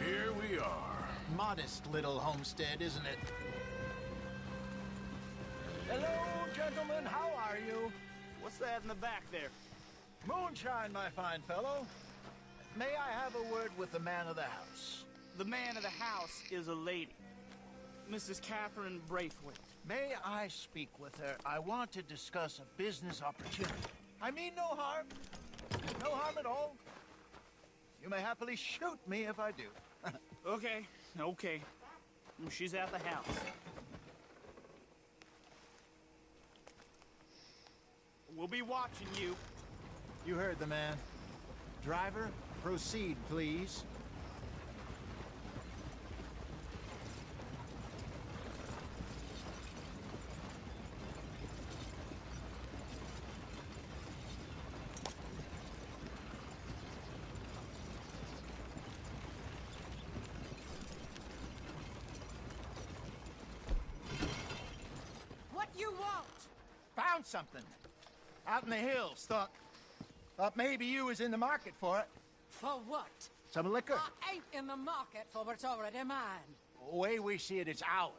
Here we are.
Modest little homestead, isn't it? Hello, gentlemen. How are you?
What's that in the back there?
Moonshine, my fine fellow. May I have a word with the man of the house?
The man of the house is a lady. Mrs. Catherine Braithwaite.
May I speak with her? I want to discuss a business opportunity. I mean no harm. No harm at all. You may happily shoot me if I do.
Okay. She's at the house. We'll be watching you.
You heard the man. Driver, proceed, please.
What you want?
Found something. Out in the hills. Thought maybe you was in the market for it.
For what?
Some liquor.
I ain't in the market for what's already mine.
The way we see it, it's ours.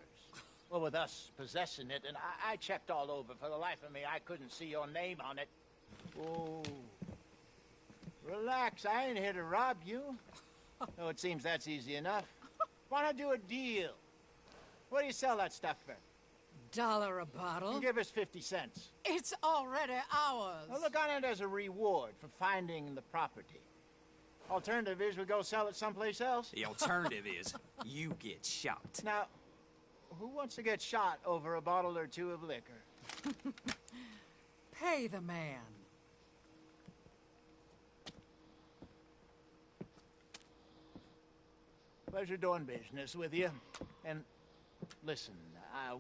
Well, with us possessing it, and I checked all over. For the life of me, I couldn't see your name on it. Oh. Relax, I ain't here to rob you. Oh, it seems that's easy enough. Why not do a deal? What do you sell that stuff for?
$1 a bottle?
You give us 50 cents.
It's already ours.
Well, look on it as a reward for finding the property. Alternative is we go sell it someplace else.
The alternative is you get shot.
Now, who wants to get shot over a bottle or two of liquor?
Pay the man.
Pleasure doing business with you. And listen,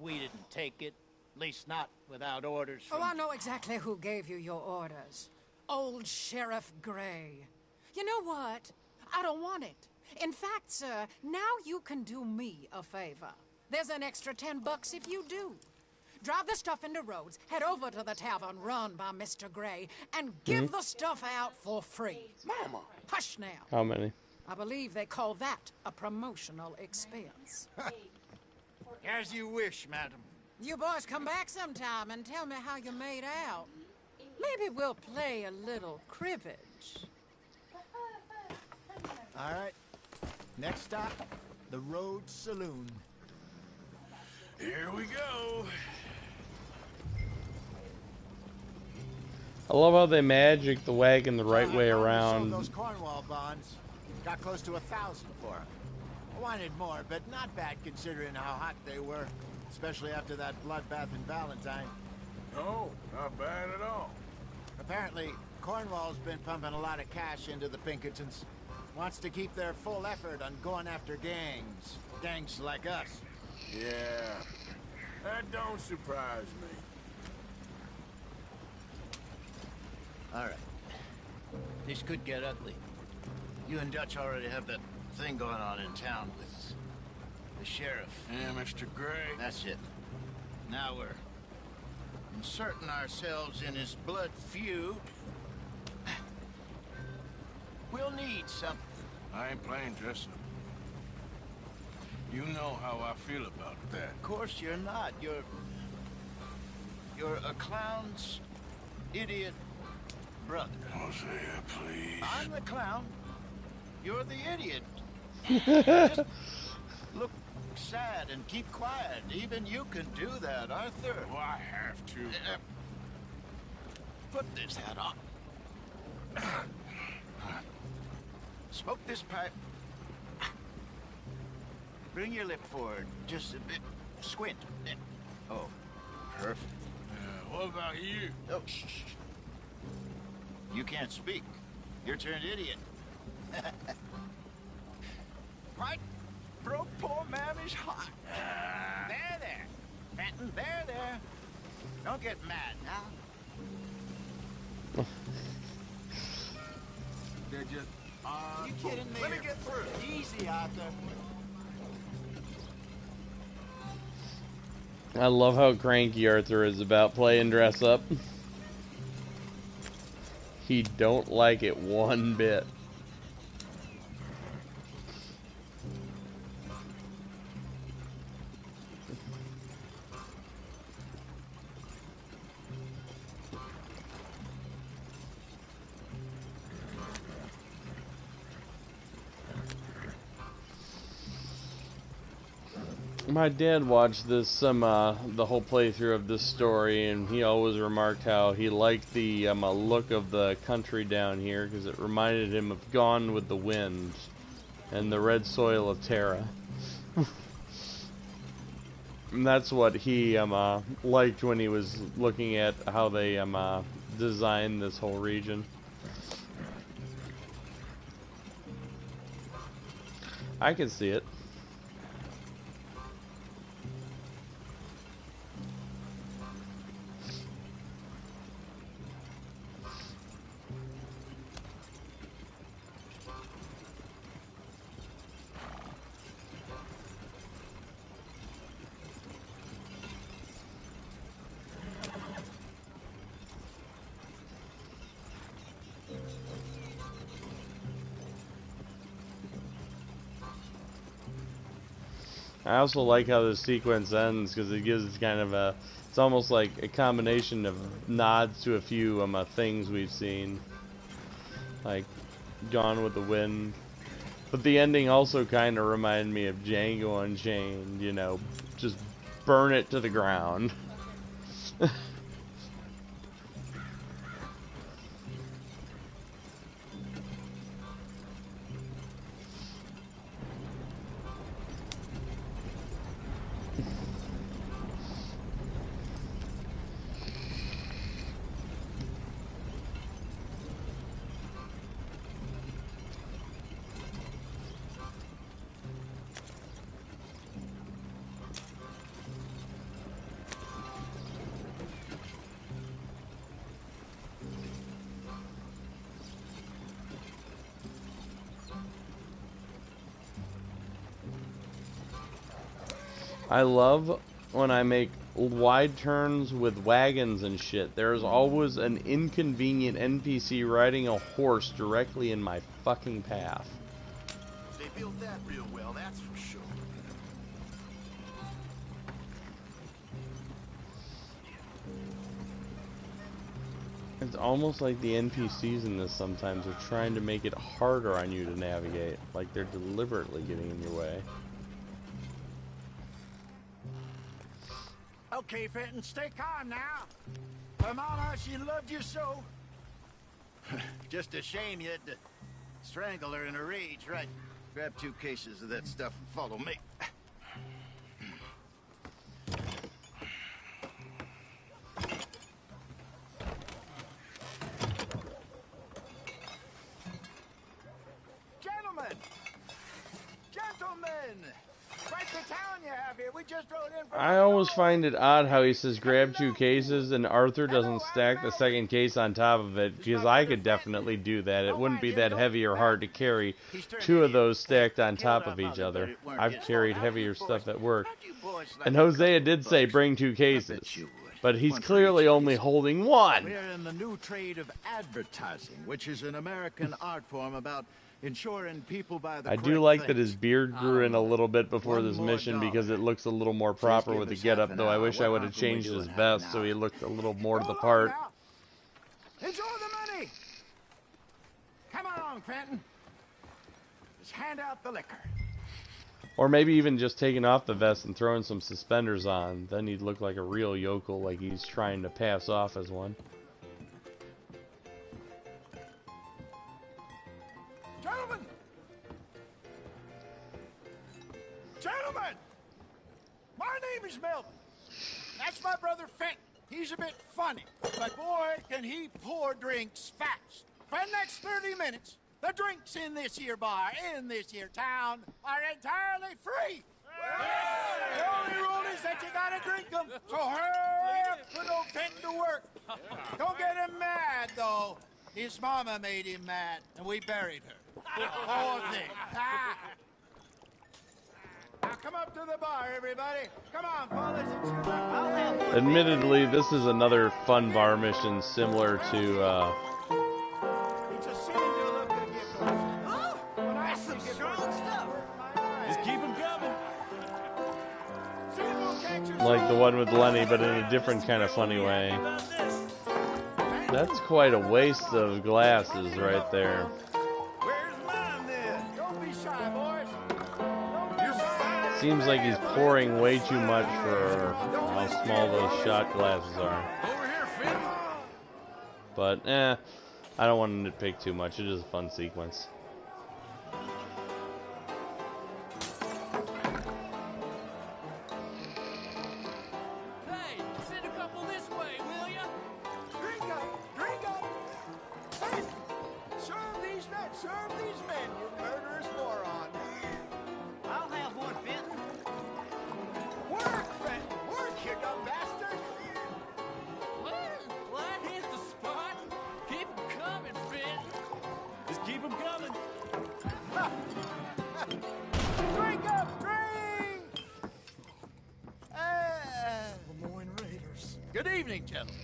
we didn't take it. At least not without orders from...
Oh, I know exactly who gave you your orders. Old Sheriff Gray. You know what? I don't want it. In fact, sir, now you can do me a favor. There's an extra $10 if you do. Drive the stuff into Rhodes, head over to the tavern run by Mr. Gray, and give the stuff out for free.
Mama!
Hush now.
How many?
I believe they call that a promotional expense.
As you wish, madam.
You boys come back sometime and tell me how you made out. Maybe we'll play a little cribbage.
All right. Next stop, the Rhodes Saloon.
Here we go.
I love how they magic the wagon the right way around.
Those Cornwall bonds got close to 1,000 for them. I wanted more, but not bad considering how hot they were, especially after that bloodbath in Valentine.
No, not bad at all.
Apparently, Cornwall's been pumping a lot of cash into the Pinkertons. Wants to keep their full effort on going after gangs. Gangs like us.
Yeah, that don't surprise me.
All right. This could get ugly. You and Dutch already have that thing going on in town with the sheriff.
Yeah, Mr. Gray.
That's it. Now we're inserting ourselves in his blood feud. We'll need something.
I ain't playing dress up. You know how I feel about that.
Of course you're not. You're a clown's idiot brother.
Hosea, please.
I'm the clown. You're the idiot. Just look sad and keep quiet. Even you can do that, Arthur.
Oh, I have to.
Put this hat on. Smoke this pipe. Bring your lip forward just a bit. Squint. Oh, perfect.
What about you?
Oh, shh. You can't speak. You're turned idiot. Right? Broke poor mammy's heart. There. Fenton, there. Don't get mad now.
They're just...
you kidding me?
Let me get through.
Easy, Arthur.
I love how cranky Arthur is about playing dress up. He don't like it one bit. My dad watched this the whole playthrough of this story, and he always remarked how he liked the look of the country down here because it reminded him of Gone with the Wind and the red soil of Terra. And that's what he liked when he was looking at how they designed this whole region. I can see it. I also like how this sequence ends because it gives kind of a, it's almost like a combination of nods to a few things we've seen. Like Gone with the Wind. But the ending also kind of reminded me of Django Unchained, you know, just burn it to the ground. I love when I make wide turns with wagons and shit. There's always an inconvenient NPC riding a horse directly in my fucking path.
They built that real well, that's for sure.
It's almost like the NPCs in this sometimes are trying to make it harder on you to navigate. Like they're deliberately getting in your way.
Okay, Fenton, stay calm now. Her mama, she loved you so. Just a shame you had to strangle her in a rage, right? Grab 2 cases of that stuff and follow me. Gentlemen! Quite the town you have here. We just rode in from...
I always find it odd how he says grab 2 cases and Arthur doesn't stack the second case on top of it, because I could definitely do that. It wouldn't be that heavy or hard to carry 2 of those stacked on top of each other. I've carried heavier stuff at work. And Hosea did say bring 2 cases, but he's clearly only holding 1.
We're in the new trade of advertising, which is an American art form about ensuring people buy the
I do like that his beard grew in a little bit before this mission because it looks a little more proper with the getup, though I wish I would have changed his vest so he looked a little more to the part.
Enjoy the money! Come along, Fenton. Just hand out the liquor.
Or maybe even just taking off the vest and throwing some suspenders on. Then he'd look like a real yokel, like he's trying to pass off as one.
Gentlemen! My name is Melvin. That's my brother Fenton. He's a bit funny, but boy, can he pour drinks fast. For the next 30 minutes, the drinks in this here bar, in this here town, are entirely free. The only rule is that you gotta drink them, so hurry up, put old Fenton to work. Don't get him mad, though. His mama made him mad, and we buried her. Poor thing. Now come up to the bar, everybody. Come on, fellas.
Admittedly, this is another fun bar mission similar to,
It's a sin to look at you. Oh, that's some strong stuff. Just keep them coming.
like the one with Lenny, but in a different kind of funny way. That's quite a waste of glasses right there. Seems like he's pouring way too much for how small those shot glasses are. But, I don't want to nitpick too much. It is a fun sequence.
Hey, send a couple this way, will ya?
Drink up, drink up. Hey, serve these men, you murderous moron.
I'll have one, Fenton.
Work, Fenton, work, you dumb bastard.
Well, that hit the spot. Keep 'em coming, Fenton.
Just keep them coming. Drink up, drink! Lemoyne Raiders. Good evening, gentlemen.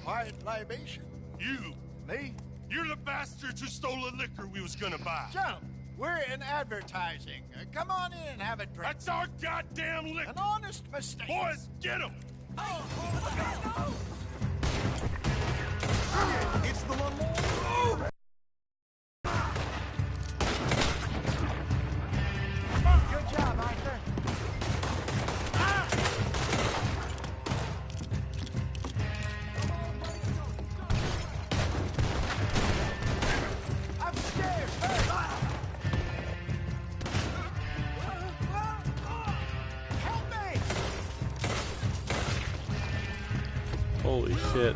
Quiet libation.
You.
Me?
You're the bastards who stole the liquor we was gonna buy.
Gentlemen, we're in advertising. Come on in and have a drink.
That's our goddamn liquor.
An honest mistake.
Boys, get him!
It's the Lemoyne.
Holy shit.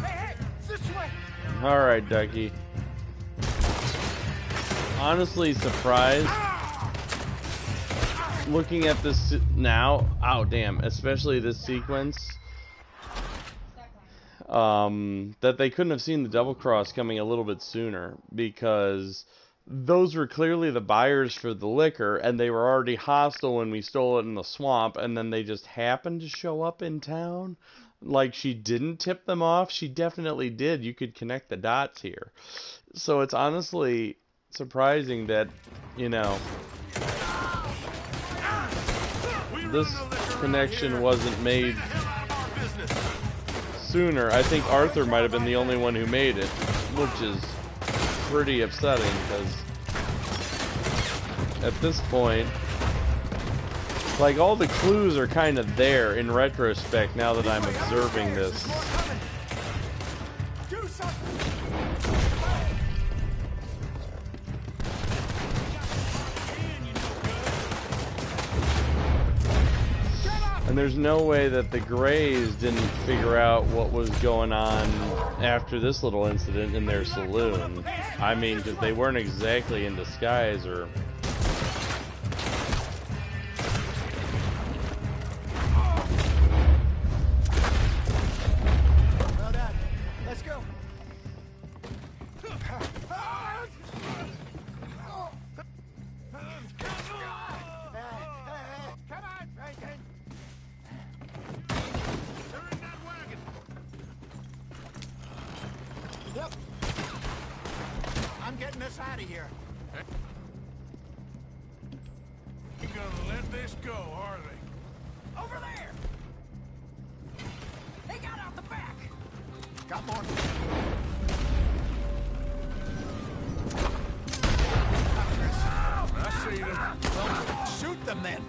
Hey, this way.
Alright, Ducky. Honestly surprised looking at this now. Oh, damn. Especially this sequence. That they couldn't have seen the double cross coming a little bit sooner, because those were clearly the buyers for the liquor, and they were already hostile when we stole it in the swamp, and then they just happened to show up in town. Like, she didn't tip them off. She definitely did. You could connect the dots here. So it's honestly surprising that, you know, this connection wasn't made sooner. I think Arthur might have been the only one who made it, which is pretty upsetting, because at this point, like, all the clues are kind of there in retrospect now that I'm observing this. And there's no way that the Greys didn't figure out what was going on after this little incident in their saloon. I mean, because they weren't exactly in disguise or...
Well done. Let's go. Come on, Franklin. Yep. I'm getting us out of here.
You gonna let this go, are they?
Over there. They got out the back. Got more.
I see them.
Well, shoot them then.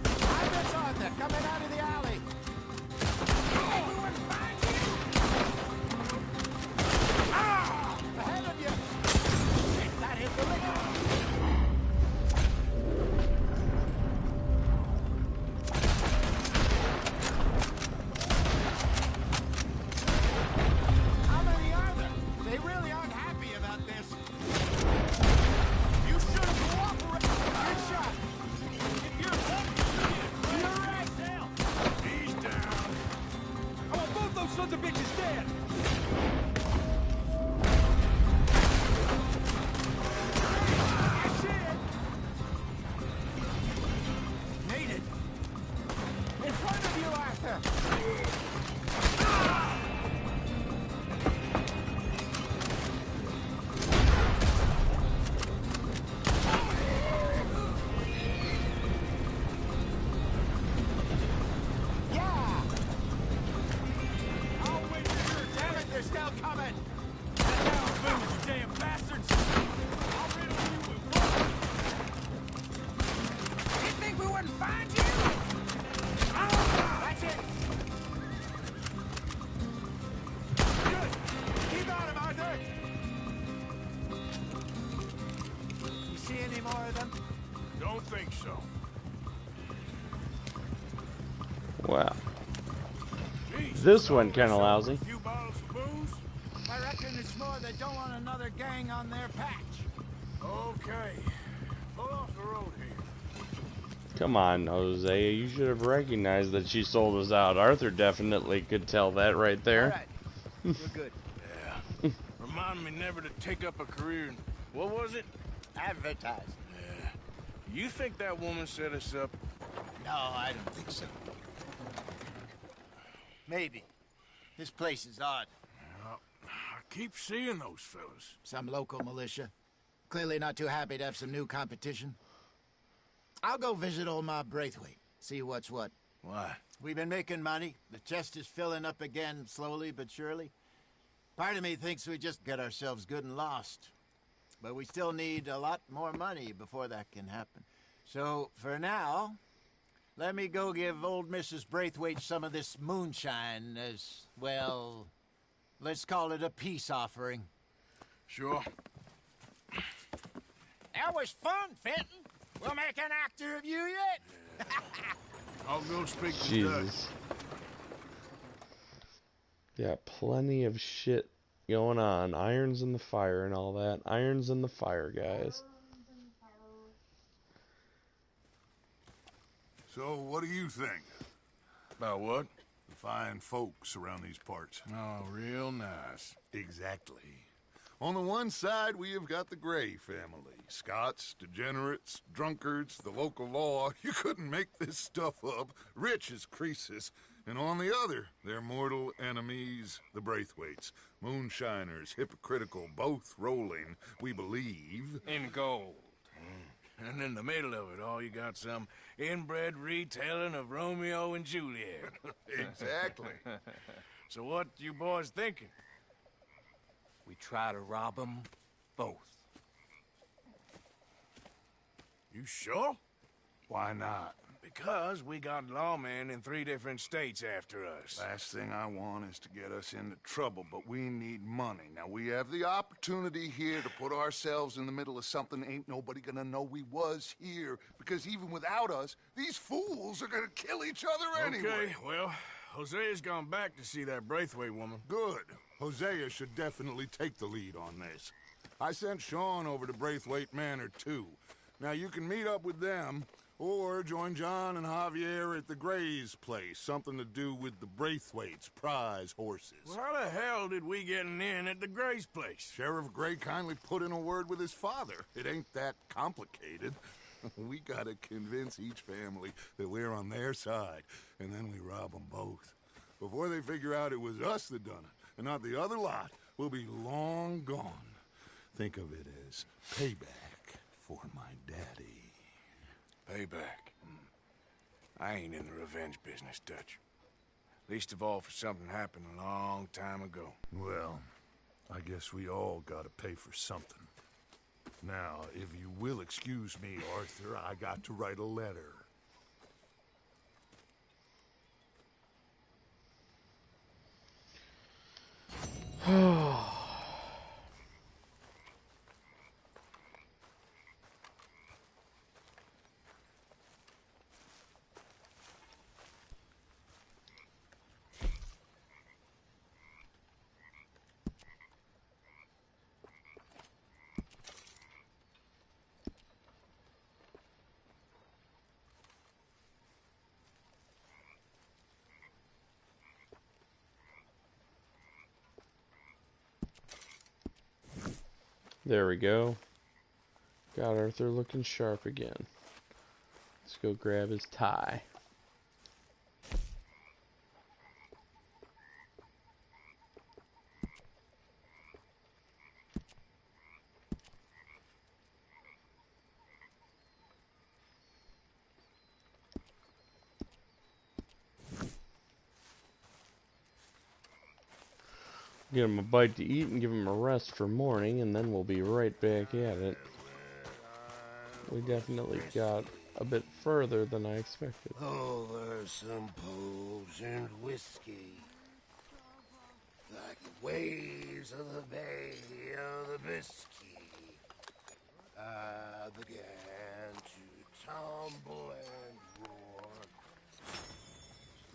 Private's Arthur coming out of the alley. Ahead of you. That hit the liquor. How many are there? They really aren't happy about this. You should have cooperated. Good shot. If you're right now.
He's down.
I want both those sons of bitches dead.
Made it. In front of you, Arthur. Yeah. I'll wait here. Damn it, they're still coming. Get down, booze, you damn bastards. I'll riddle you with one. You think we wouldn't find you? That's it. Good. Keep on him, Arthur. You see any more of them?
Don't think so.
Wow.
Jeez,
This one kind of lousy.
a few bottles of booze?
I reckon it's more they don't want another gang on their patch.
Okay. Pull off the road here.
Come on, Jose. You should have recognized that she sold us out. Arthur definitely could tell that right there.
All right. We're good.
Yeah. Remind me never to take up a career in... What was it?
Advertise.
Yeah. You think that woman set us up?
No, I don't think so. Maybe. This place is odd.
I keep seeing those fellas.
Some local militia. Clearly not too happy to have some new competition. I'll go visit old Ma Braithwaite. See what's what.
Why?
We've been making money. The chest is filling up again, slowly but surely. Part of me thinks we just get ourselves good and lost. But we still need a lot more money before that can happen. So, for now, let me go give old Mrs. Braithwaite some of this moonshine as, well, let's call it a peace offering.
Sure.
That was fun, Fenton. We'll make an actor of you yet.
I'll go speak to Dutch.
Jesus. Yeah, plenty of shit going on. Irons in the fire and all that. Irons in the fire, guys.
So, what do you think?
About what?
The fine folks around these parts.
Oh, real nice.
Exactly. On the one side, we have got the Gray family. Scots, degenerates, drunkards, the local law. You couldn't make this stuff up. Rich as Croesus. And on the other, their mortal enemies, the Braithwaites. Moonshiners, hypocritical, both rolling, we believe.
In gold.
And in the middle of it all, you got some inbred retelling of Romeo and Juliet.
Exactly.
So what you boys thinking?
We try to rob them both.
You sure?
Why not?
Because we got lawmen in 3 different states after us.
Last thing I want is to get us into trouble, but we need money. Now, we have the opportunity here to put ourselves in the middle of something ain't nobody gonna know we was here, because even without us, these fools are gonna kill each other anyway.
Okay, well, Hosea's gone back to see that Braithwaite woman.
Good. Hosea should definitely take the lead on this. I sent Sean over to Braithwaite Manor, too. Now, you can meet up with them, or join John and Javier at the Gray's place. Something to do with the Braithwaites' prize horses.
Well, how the hell did we get in at the Gray's place?
Sheriff Gray kindly put in a word with his father. It ain't that complicated. We gotta convince each family that we're on their side, and then we rob them both. Before they figure out it was us that done it, and not the other lot, we'll be long gone. Think of it as payback for my daddy.
Payback. I ain't in the revenge business, Dutch. Least of all for something happened a long time ago.
Well, I guess we all gotta pay for something. Now, if you will excuse me, Arthur, I got to write a letter.
There we go. Got Arthur looking sharp again. Let's go grab his tie. Give him a bite to eat and give him a rest for morning, and then we'll be right back at it. We definitely got a bit further than I expected.
Over some potent whiskey, like the waves of the Bay of the Biscay, I began to tumble and roar.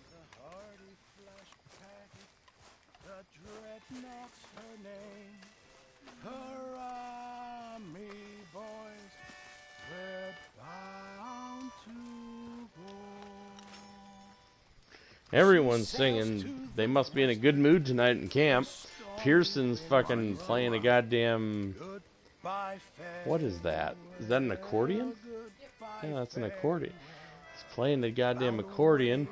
The hardy flash packet, the dreadnought's her name. Hurrah, me boys, we're bound to go.
Everyone's singing. They must be in a good mood tonight in camp. Pearson's fucking playing a goddamn... What is that? Is that an accordion? Yeah, that's an accordion. He's playing the goddamn accordion.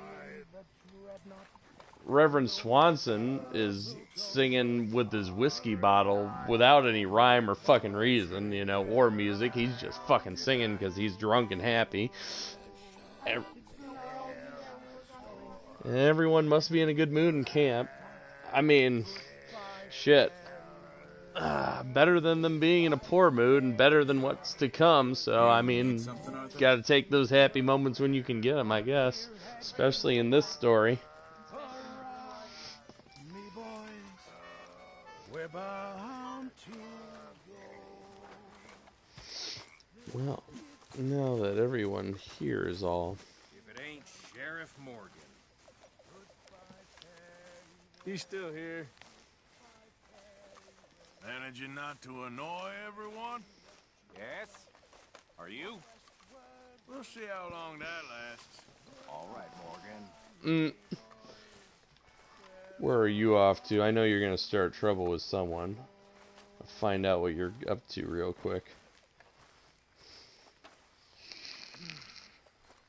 Reverend Swanson is singing with his whiskey bottle without any rhyme or fucking reason, you know, or music. He's just fucking singing because he's drunk and happy. Everyone must be in a good mood in camp. I mean, shit. Better than them being in a poor mood and better than what's to come. So, I mean, gotta take those happy moments when you can get them, I guess. Especially in this story.
We're bound to
Well, now that everyone here is all
If it ain't
Sheriff Morgan.
He's still here. Managing not to annoy everyone?
Yes? Are you?
We'll see how long that lasts.
All right, Morgan.
Where are you off to? I know you're gonna start trouble with someone. I'll find out what you're up to real quick.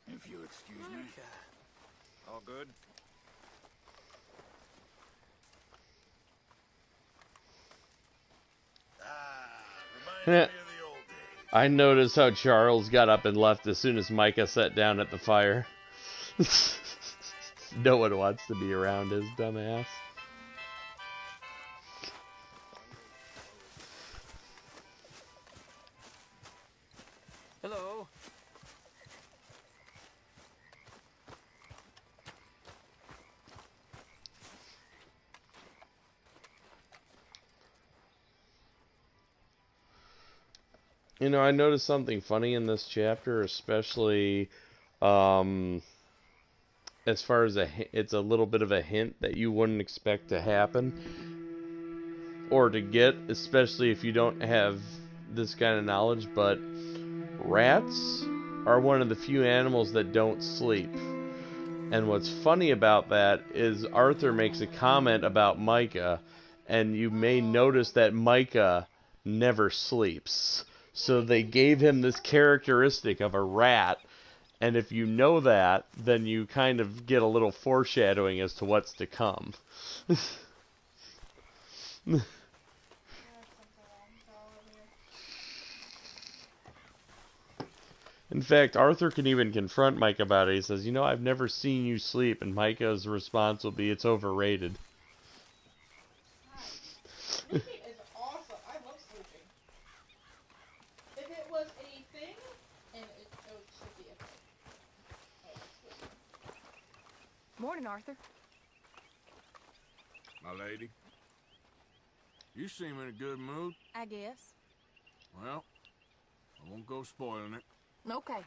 If you excuse me. All good?
I noticed how Charles got up and left as soon as Micah sat down at the fire. No one wants to be around his dumbass.
Hello.
You know, I noticed something funny in this chapter, especially as far as it's a little bit of a hint that you wouldn't expect to happen or to get, especially if you don't have this kind of knowledge, but rats are one of the few animals that don't sleep. And what's funny about that is Arthur makes a comment about Micah, and you may notice that Micah never sleeps. So they gave him this characteristic of a rat, and if you know that, then you kind of get a little foreshadowing as to what's to come. In fact, Arthur can even confront Micah about it. He says, you know, I've never seen you sleep, and Micah's response will be, it's overrated.
Sleeping is awesome. I love sleeping. If it was a thing, and it should be a thing.
Morning, Arthur.
My lady. You seem in a good mood.
I guess.
Well, I won't go spoiling it.
Okay.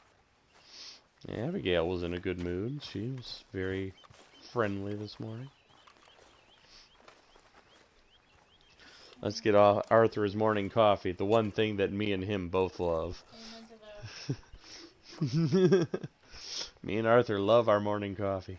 Yeah, Abigail was in a good mood. She was very friendly this morning. Let's get Arthur his morning coffee, the one thing that me and him both love. Me and Arthur love our morning coffee.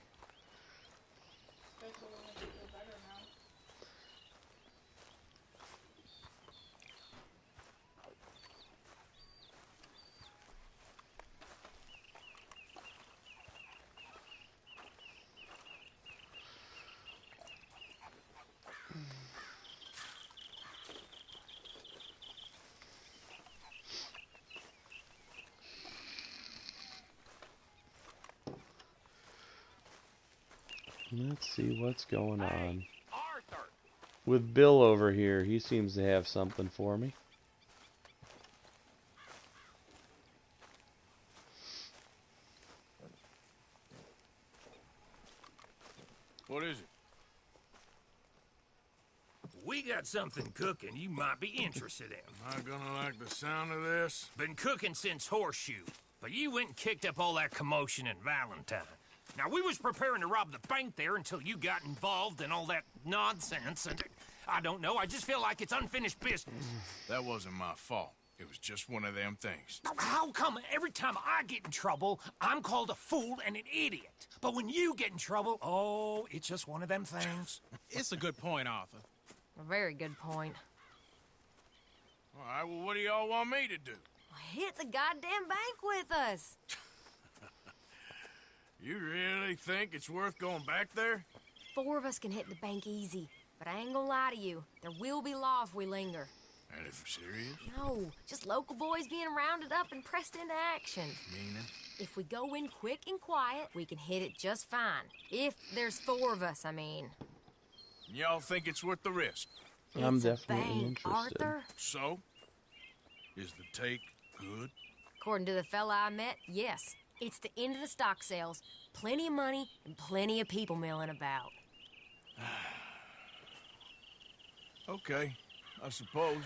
Let's see what's going on.
Arthur!
With Bill over here, he seems to have something for me.
What is it?
We got something cooking you might be interested in.
Am I gonna like the sound of this?
Been cooking since Horseshoe, but you went and kicked up all that commotion in Valentine. Now, we was preparing to rob the bank there until you got involved in all that nonsense, and I don't know, I just feel like it's unfinished business.
That wasn't my fault. It was just one of them things.
How come every time I get in trouble, I'm called a fool and an idiot? But when you get in trouble, oh, it's just one of them things.
It's a good point, Arthur.
A very good point.
All right, well, what do y'all want me to do?
Hit the goddamn bank with us.
You really think it's worth going back there?
4 of us can hit the bank easy, but I ain't gonna lie to you. There will be law if we linger.
And if you're serious?
No, just local boys being rounded up and pressed into action.
Meaning?
If we go in quick and quiet, we can hit it just fine. If there's 4 of us, I mean.
Y'all think it's worth the risk?
I'm
It's a
definitely
bank,
interested.
Arthur.
So? Is the take good?
According to the fella I met, yes. It's the end of the stock sales. Plenty of money and plenty of people milling about.
Okay, I suppose.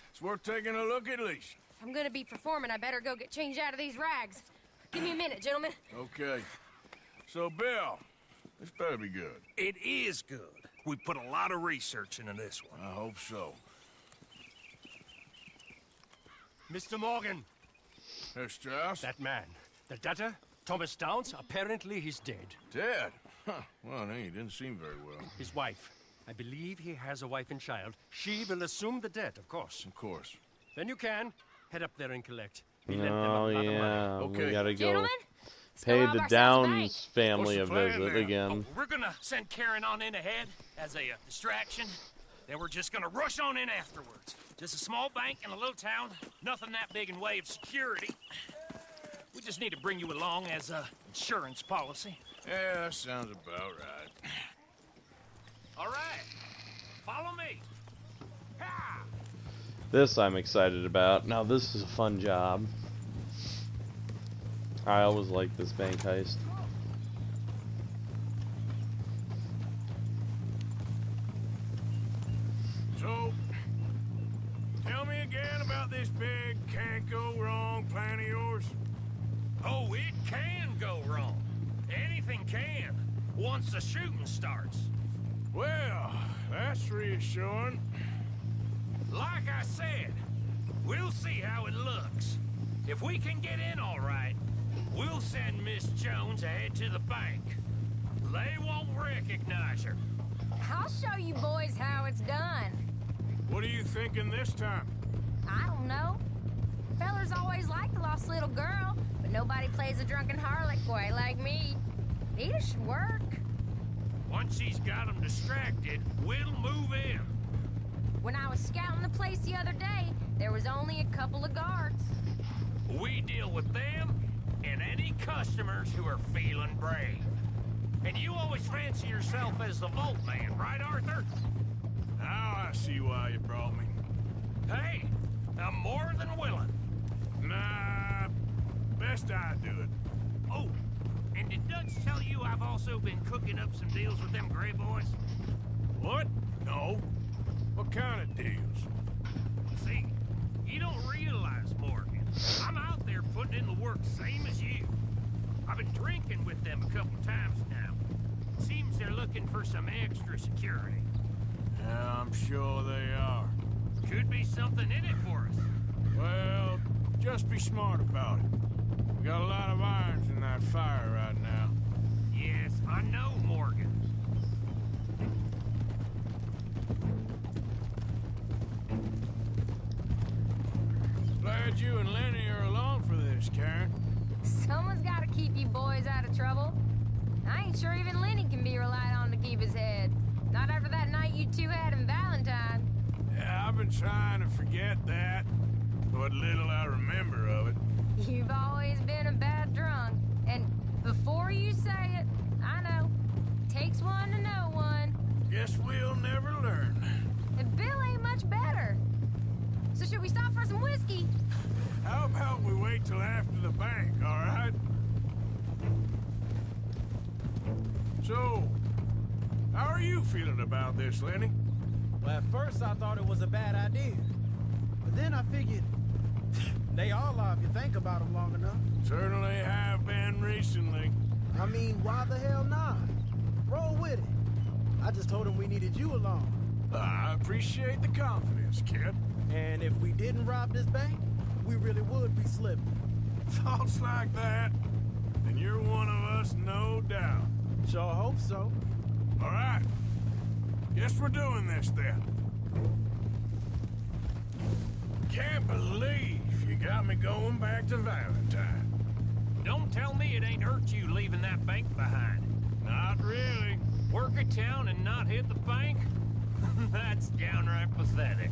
It's worth taking a look at least.
If I'm gonna be performing, I better go get changed out of these rags. Give me a minute, gentlemen.
Okay. So, Bill, this better be good.
It is good. We put a lot of research into this one.
I hope so.
Mr. Morgan.
Herr Strauss?
That man. The debtor, Thomas Downs, apparently he's dead.
Dead? Huh. Well, no, he didn't seem very well.
His wife. I believe he has a wife and child. She will assume the debt, of course.
Of course.
Then you can head up there and collect. We
Oh,
lent them a lot of money.
yeah.
Okay.
We gotta go
Gentlemen,
pay
rob
the
ourselves
Downs
bank.
family a
What's the plan
visit
then?
again.
We're gonna send Karen on in ahead as a distraction. Then we're just gonna rush on in afterwards. Just a small bank in a little town. Nothing that big in way of security. We just need to bring you along as a insurance policy.
Yeah, that sounds about right.
All right. Follow me. Ha!
This I'm excited about. Now this is a fun job. I always like this bank heist.
So, tell me again about this big can't go wrong plan of yours.
Oh, it can go wrong. Anything can, once the shooting starts.
Well, that's reassuring.
Like I said, we'll see how it looks. If we can get in all right, we'll send Miss Jones ahead to the bank. They won't recognize her.
I'll show you boys how it's done.
What are you thinking this time?
I don't know. Fellers always like the lost little girl, but nobody plays a drunken harlot quite like me. It should work.
Once she's got them distracted, we'll move in.
When I was scouting the place the other day, there was only a couple of guards.
We deal with them and any customers who are feeling brave. And you always fancy yourself as the vault man, right, Arthur?
Now I see why you brought me.
Hey, I'm more than willing.
Nah, best I do it.
Oh, and did Dutch tell you I've also been cooking up some deals with them Gray boys?
What? No. What kind of deals?
See, you don't realize, Morgan. I'm out there putting in the work same as you. I've been drinking with them a couple times now. Seems they're looking for some extra security.
Yeah, I'm sure they are.
Could be something in it for us.
Well, just be smart about it. We got a lot of irons in that fire right now.
Yes, I know, Morgan.
Glad you and Lenny are along for this, Karen.
Someone's got to keep you boys out of trouble. I ain't sure even Lenny can be relied on to keep his head. Not after that night you two had in Valentine.
Yeah, I've been trying to forget that. What little I remember of it.
You've always been a bad drunk. And before you say it, I know. Takes one to know one.
Guess we'll never learn.
And Bill ain't much better. So should we stop for some whiskey?
How about we wait till after the bank, all right? So, how are you feeling about this, Lenny?
Well, at first I thought it was a bad idea. But then I figured, they all are if you think about them long enough.
Certainly have been recently.
I mean, why the hell not? Roll with it. I just told him we needed you along.
I appreciate the confidence, kid.
And if we didn't rob this bank, we really would be slipping.
Thoughts like that, and you're one of us, no doubt.
Sure hope so.
All right. Guess we're doing this then. Can't believe you got me going back to Valentine.
Don't tell me it ain't hurt you leaving that bank behind.
Not really.
Work a town and not hit the bank? That's downright pathetic.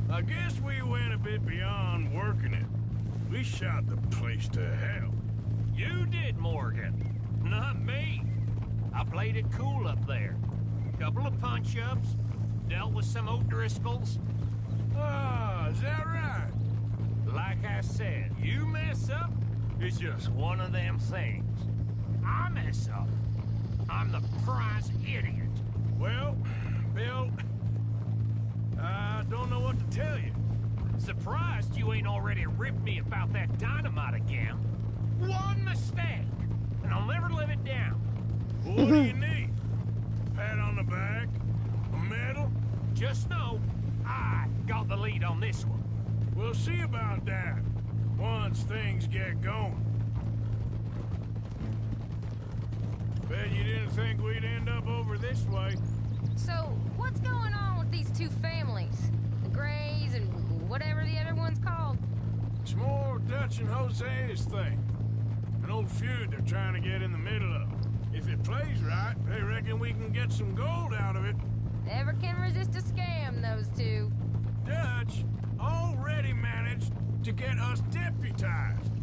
I guess we went a bit beyond working it. We shot the place to hell.
You did, Morgan. Not me. I played it cool up there. Couple of punch-ups, dealt with some O'Driscolls.
Ah, is that right?
Like I said, you mess up, it's just one of them things. I mess up, I'm the prize idiot.
Well, Bill, I don't know what to tell you.
Surprised you ain't already ripped me about that dynamite again. One mistake, and I'll never live it down.
What do you need? Pat on the back? A medal?
Just know, I got the lead on this one.
We'll see about that once things get going. Bet you didn't think we'd end up over this way.
So, what's going on with these two families? The Grays and whatever the other one's called?
It's more Dutch and Jose's thing. An old feud they're trying to get in the middle of. If it plays right, they reckon we can get some gold out of it.
Never can resist a scam, those two.
Dutch already managed to get us deputized.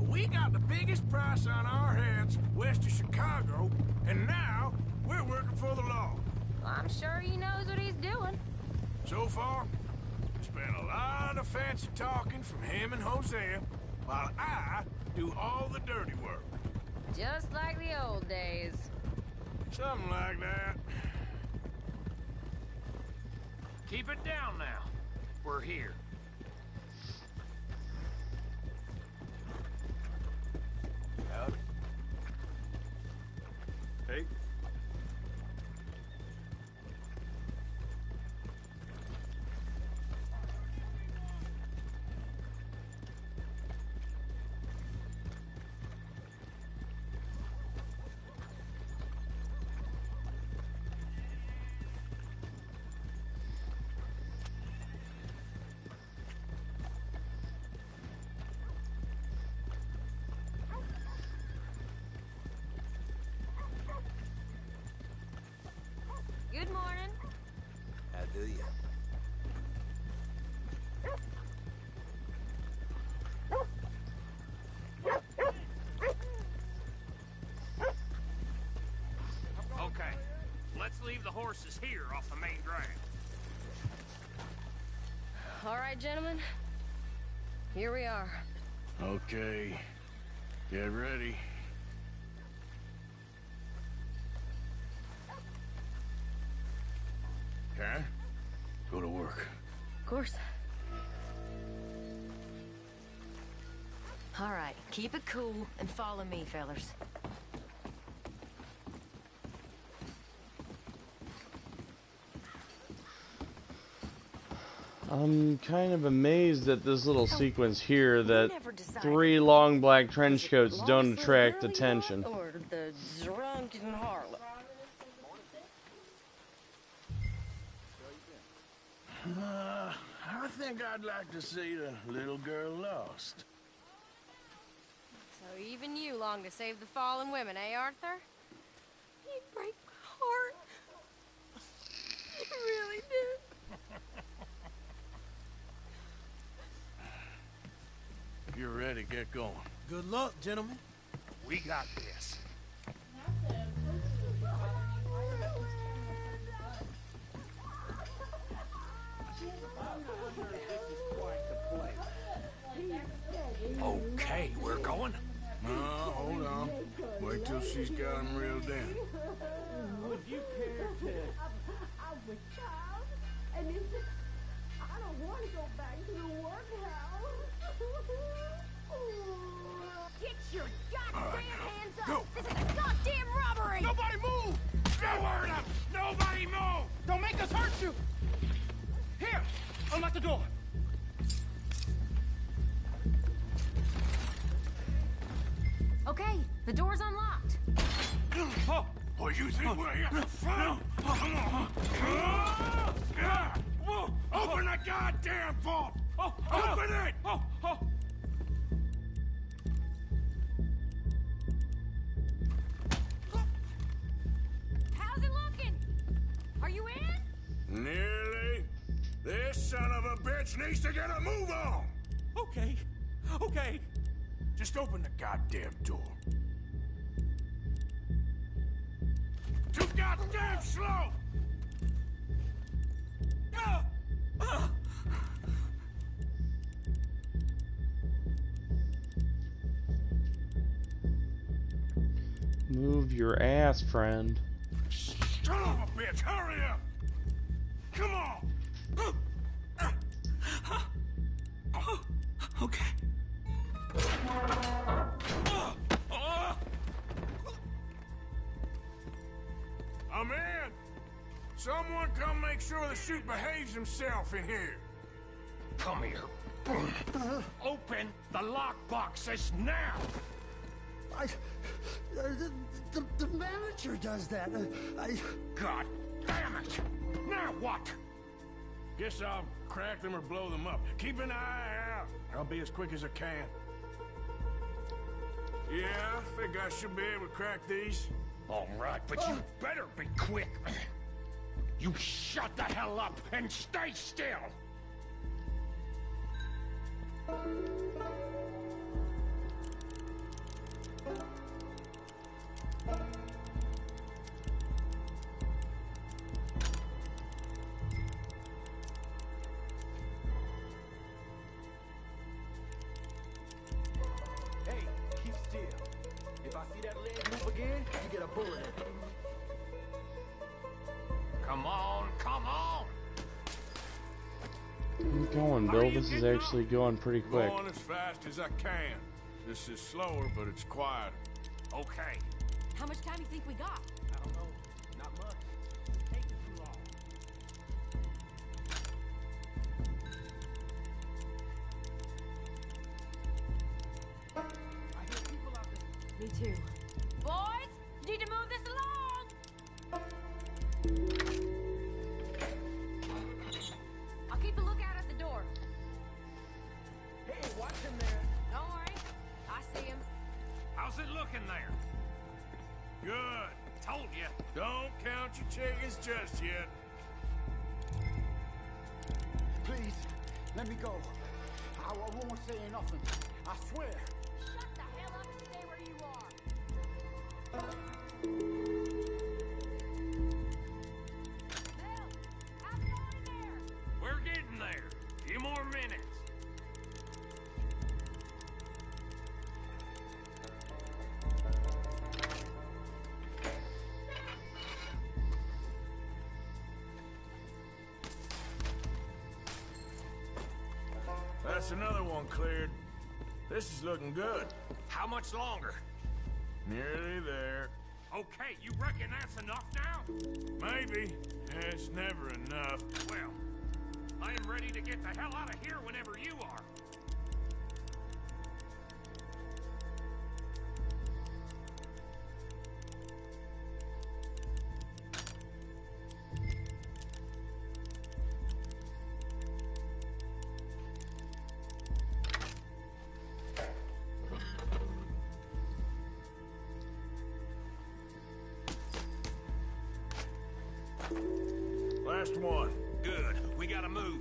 We got the biggest price on our heads west of Chicago, and now we're working for the law.
Well, I'm sure he knows what he's doing.
So far, it's been a lot of fancy talking from him and Hosea, while I do all the dirty work.
Just like the old days.
Something like that.
Keep it down now. We're here.
Howdy. Hey.
Good morning.
How do you?
Okay, let's leave the horses here off the main drag.
All right, gentlemen. Here we are.
Okay. Get ready. Okay? Go to work.
Of course. All right, keep it cool and follow me, fellers.
I'm kind of amazed at this little sequence here that 3 long black trench coats don't attract attention.
Or the drunk in Harlem.
I think I'd like to see the little girl lost.
So even you long to save the fallen women, eh, Arthur? You break my heart. You really did.
If you're ready, get going.
Good luck, gentlemen.
We got this. Okay, we're going.
No, hold on. Wait till she's got him reeled in.
Would you care to... I'm a child, and I don't want to go back to the workhouse.
Get your goddamn hands up!
Go.
This is a goddamn robbery!
Nobody move!
Get word up! Nobody move!
Don't make us hurt you! Here! Unlock the door!
Okay, the door's unlocked.
Oh, you think we're here for fun? Come on! Open the goddamn vault! Open it!
How's it looking? Are you in?
Nearly. This son of a bitch needs to get a move on!
Okay. Okay.
Just open the goddamn door. Too goddamn slow!
Move your ass, friend.
Son of a bitch, hurry up! Come on!
Okay.
Someone come make sure the chute behaves himself in here.
Come here. Open the lockboxes now!
The manager does that.
God damn it! Now what?
Guess I'll crack them or blow them up. Keep an eye out. I'll be as quick as I can. Yeah, I think I should be able to crack these.
All right, but you better be quick. You shut the hell up and stay still!
Hey, keep still. If I see that leg move again, you get a bullet in it.
Come on, come on!
Keep going, Bill. This is actually going pretty quick.
Going as fast as I can. This is slower, but it's quieter.
Okay.
How much time do you think we got?
I don't know. Not much. It's taking too long.
I hear people out there. Me too. Boys, you need to move this along! I'll keep a lookout at the door.
Hey, watch him there.
Don't worry. I see him.
How's it looking there?
Good.
Told you.
Don't count your chickens just yet.
Please, let me go. I won't say nothing. I swear.
Shut the hell up and stay where you are. Bill, how's it going in there?
We're getting there. Few more minutes.
That's another one cleared. This is looking good.
How much longer?
Nearly there.
Okay, you reckon that's enough now?
Maybe. It's never enough.
Well, I am ready to get the hell out of here whenever you are.
Last one.
Good. We gotta move.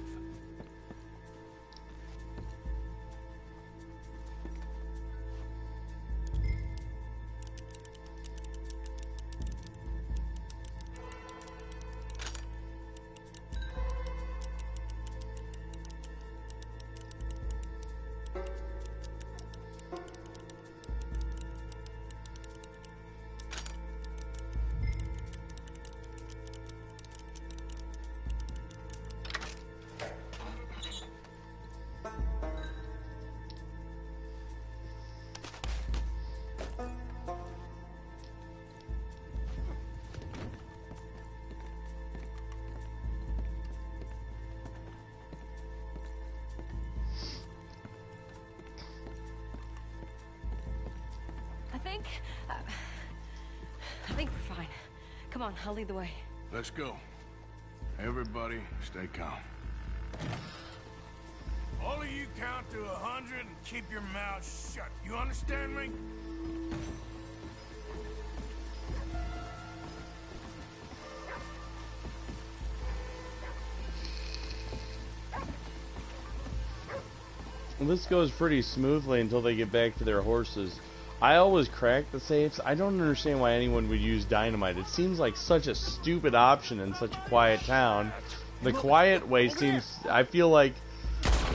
I think we're fine. Come on, I'll lead the way.
Let's go. Everybody, stay calm. All of you count to 100 and keep your mouths shut. You understand me?
Well, this goes pretty smoothly until they get back to their horses. I always crack the safes. I don't understand why anyone would use dynamite. It seems like such a stupid option in such a quiet town. The quiet way seems, I feel like,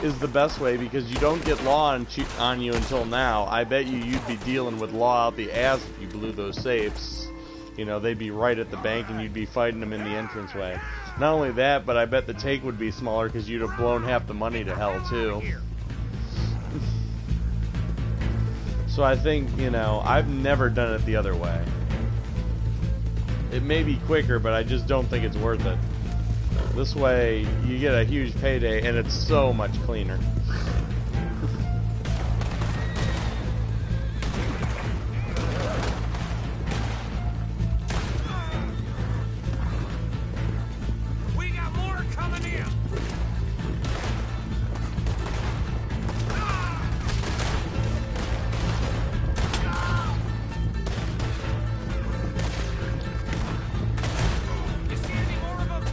is the best way because you don't get law on you until now. I bet you'd be dealing with law out the ass if you blew those safes. You know, they'd be right at the bank and you'd be fighting them in the entranceway. Not only that, but I bet the take would be smaller because you'd have blown half the money to hell too. So I think, you know, I've never done it the other way. It may be quicker, but I just don't think it's worth it. This way, you get a huge payday, and it's so much cleaner.
We got more coming in. You see any more of them?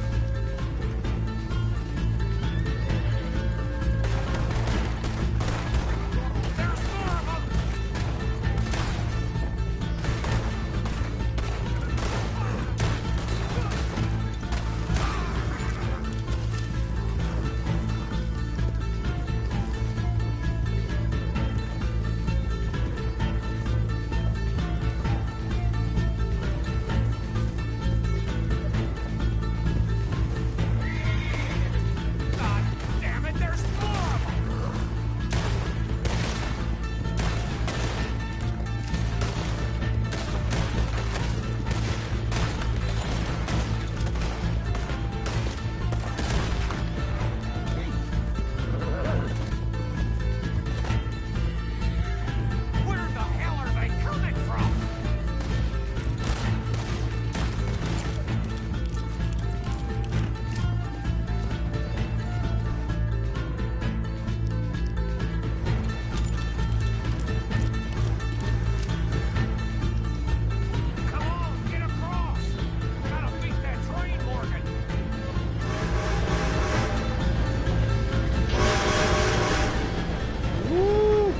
There's more of them. God damn it, there's more of them. Where the hell are they coming from? Come on, get across. Gotta beat that train, Morgan.
Woo!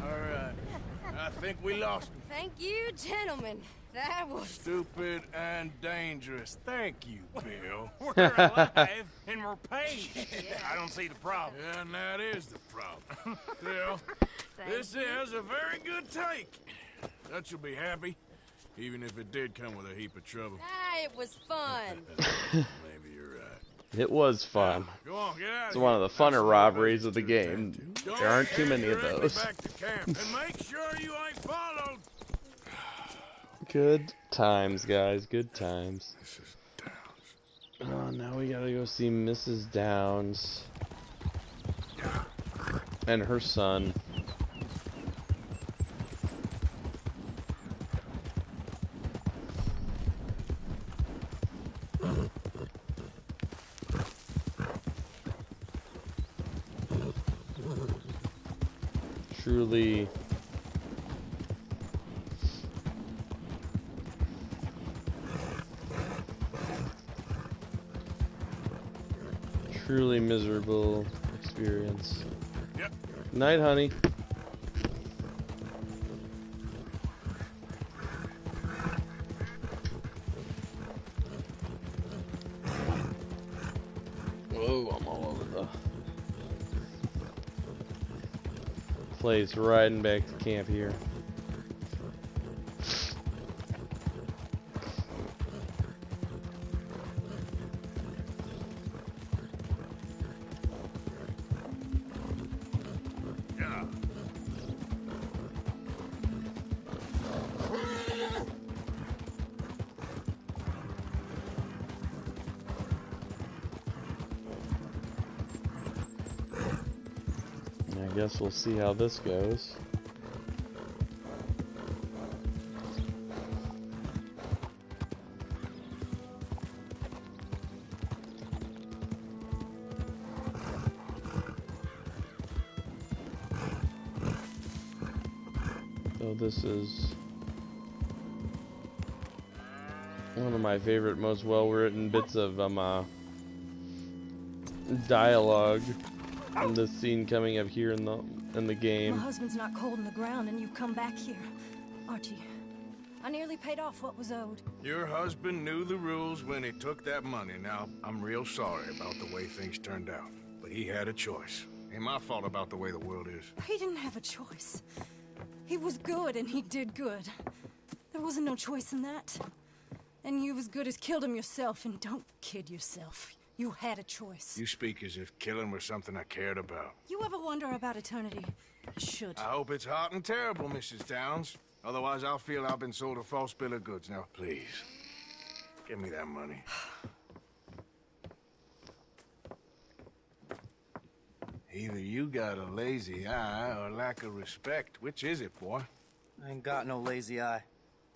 All right. I think we lost him.
Thank you, gentlemen. That was...
Stupid and dangerous. Thank you, Bill.
We're alive and we're paid. I don't see the problem.
Yeah, and that is the problem. Bill, this is a very good take. That you'll be happy, even if it did come with a heap of trouble.
Ah, it was fun.
Maybe you're right.
It was fun.
Go on, get out
It's
of
one
here.
of the funner robberies of the game. There aren't too many of
Directly
those.
back to camp, and make sure you ain't followed.
Good times, guys. Good times. Oh, now we gotta go see Mrs. Downs and her son. Truly miserable experience.
Yep.
Night, honey. Whoa, I'm all over the place, riding back to camp here. I guess we'll see how this goes. So this is one of my favorite, most well-written bits of dialogue in this scene coming up here in the game.
My husband's not cold in the ground, and you've come back here. Archie, I nearly paid off what was owed.
Your husband knew the rules when he took that money. Now, I'm real sorry about the way things turned out. But he had a choice. Ain't my fault about the way the world is.
He didn't have a choice. He was good, and he did good. There wasn't no choice in that. And you've as good as killed him yourself, and don't kid yourself.
You had a choice.
You speak as if killing was something I cared about.
You ever wonder about eternity? You should.
I hope it's hot and terrible, Mrs. Downs. Otherwise, I'll feel I've been sold a false bill of goods. Now, please, give me that money. Either you got a lazy eye or lack of respect. Which is it, boy?
I ain't got no lazy eye.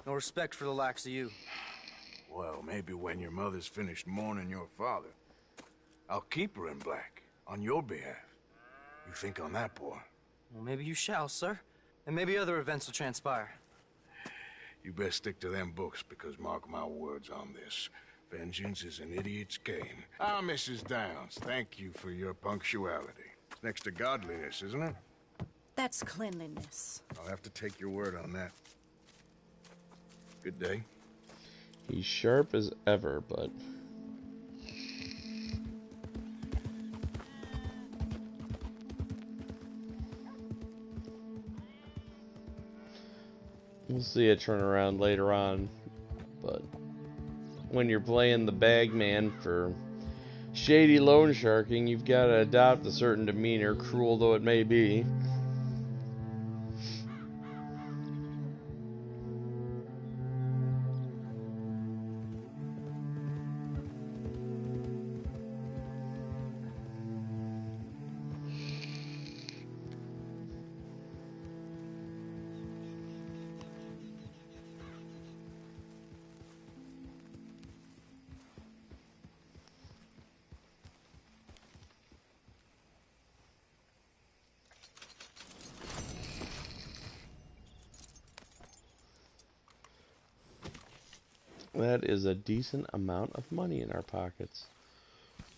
No respect for the likes of you.
Well, maybe when your mother's finished mourning your father, I'll keep her in black on your behalf. You think on that, boy?
Well, maybe you shall, sir. And maybe other events will transpire.
You best stick to them books, because mark my words on this. Vengeance is an idiot's game. Ah, Mrs. Downs, thank you for your punctuality. It's next to godliness, isn't it?
That's cleanliness.
I'll have to take your word on that. Good day.
He's sharp as ever, but... we'll see a turnaround later on, but when you're playing the bagman for shady loan sharking, you've got to adopt a certain demeanor, cruel though it may be. That is a decent amount of money in our pockets.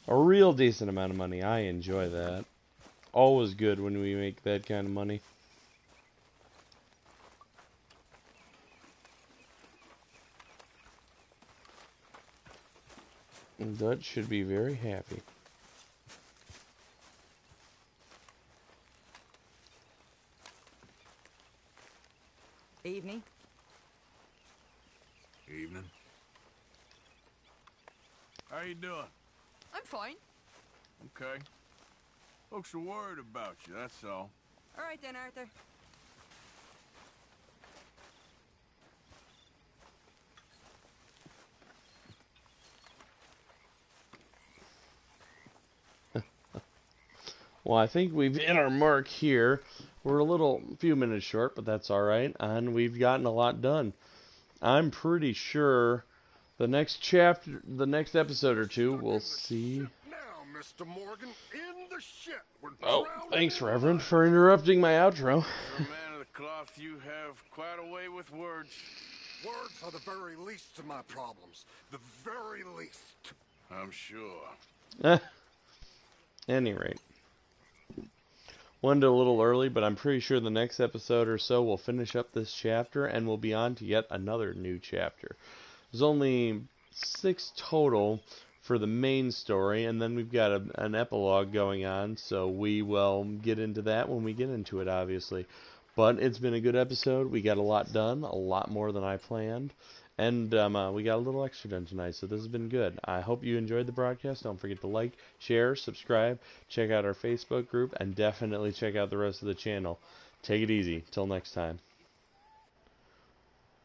A real decent amount of money. I enjoy that. Always good when we make that kind of money. And Dutch should be very happy.
Evening.
Evening. How you doing?
I'm fine.
Okay. Folks are worried about you, that's all.
All right then, Arthur.
Well, I think we've hit our mark here. We're a few minutes short, but that's all right. And we've gotten a lot done. I'm pretty sure the next chapter, the next episode or two, we'll see.
Now, Mr. Morgan, in the shit.
Oh, thanks, Reverend, for interrupting my outro.
For a man of the cloth, you have quite a way with words.
Words are the very least of my problems. The very least.
I'm sure.
Any rate. One a little early, but I'm pretty sure the next episode or so will finish up this chapter and we'll be on to yet another new chapter. There's only 6 total for the main story, and then we've got an epilogue going on, so we will get into that when we get into it, obviously. But it's been a good episode. We got a lot done, a lot more than I planned. And we got a little extra done tonight, so this has been good. I hope you enjoyed the broadcast. Don't forget to like, share, subscribe, check out our Facebook group, and definitely check out the rest of the channel. Take it easy. Till next time.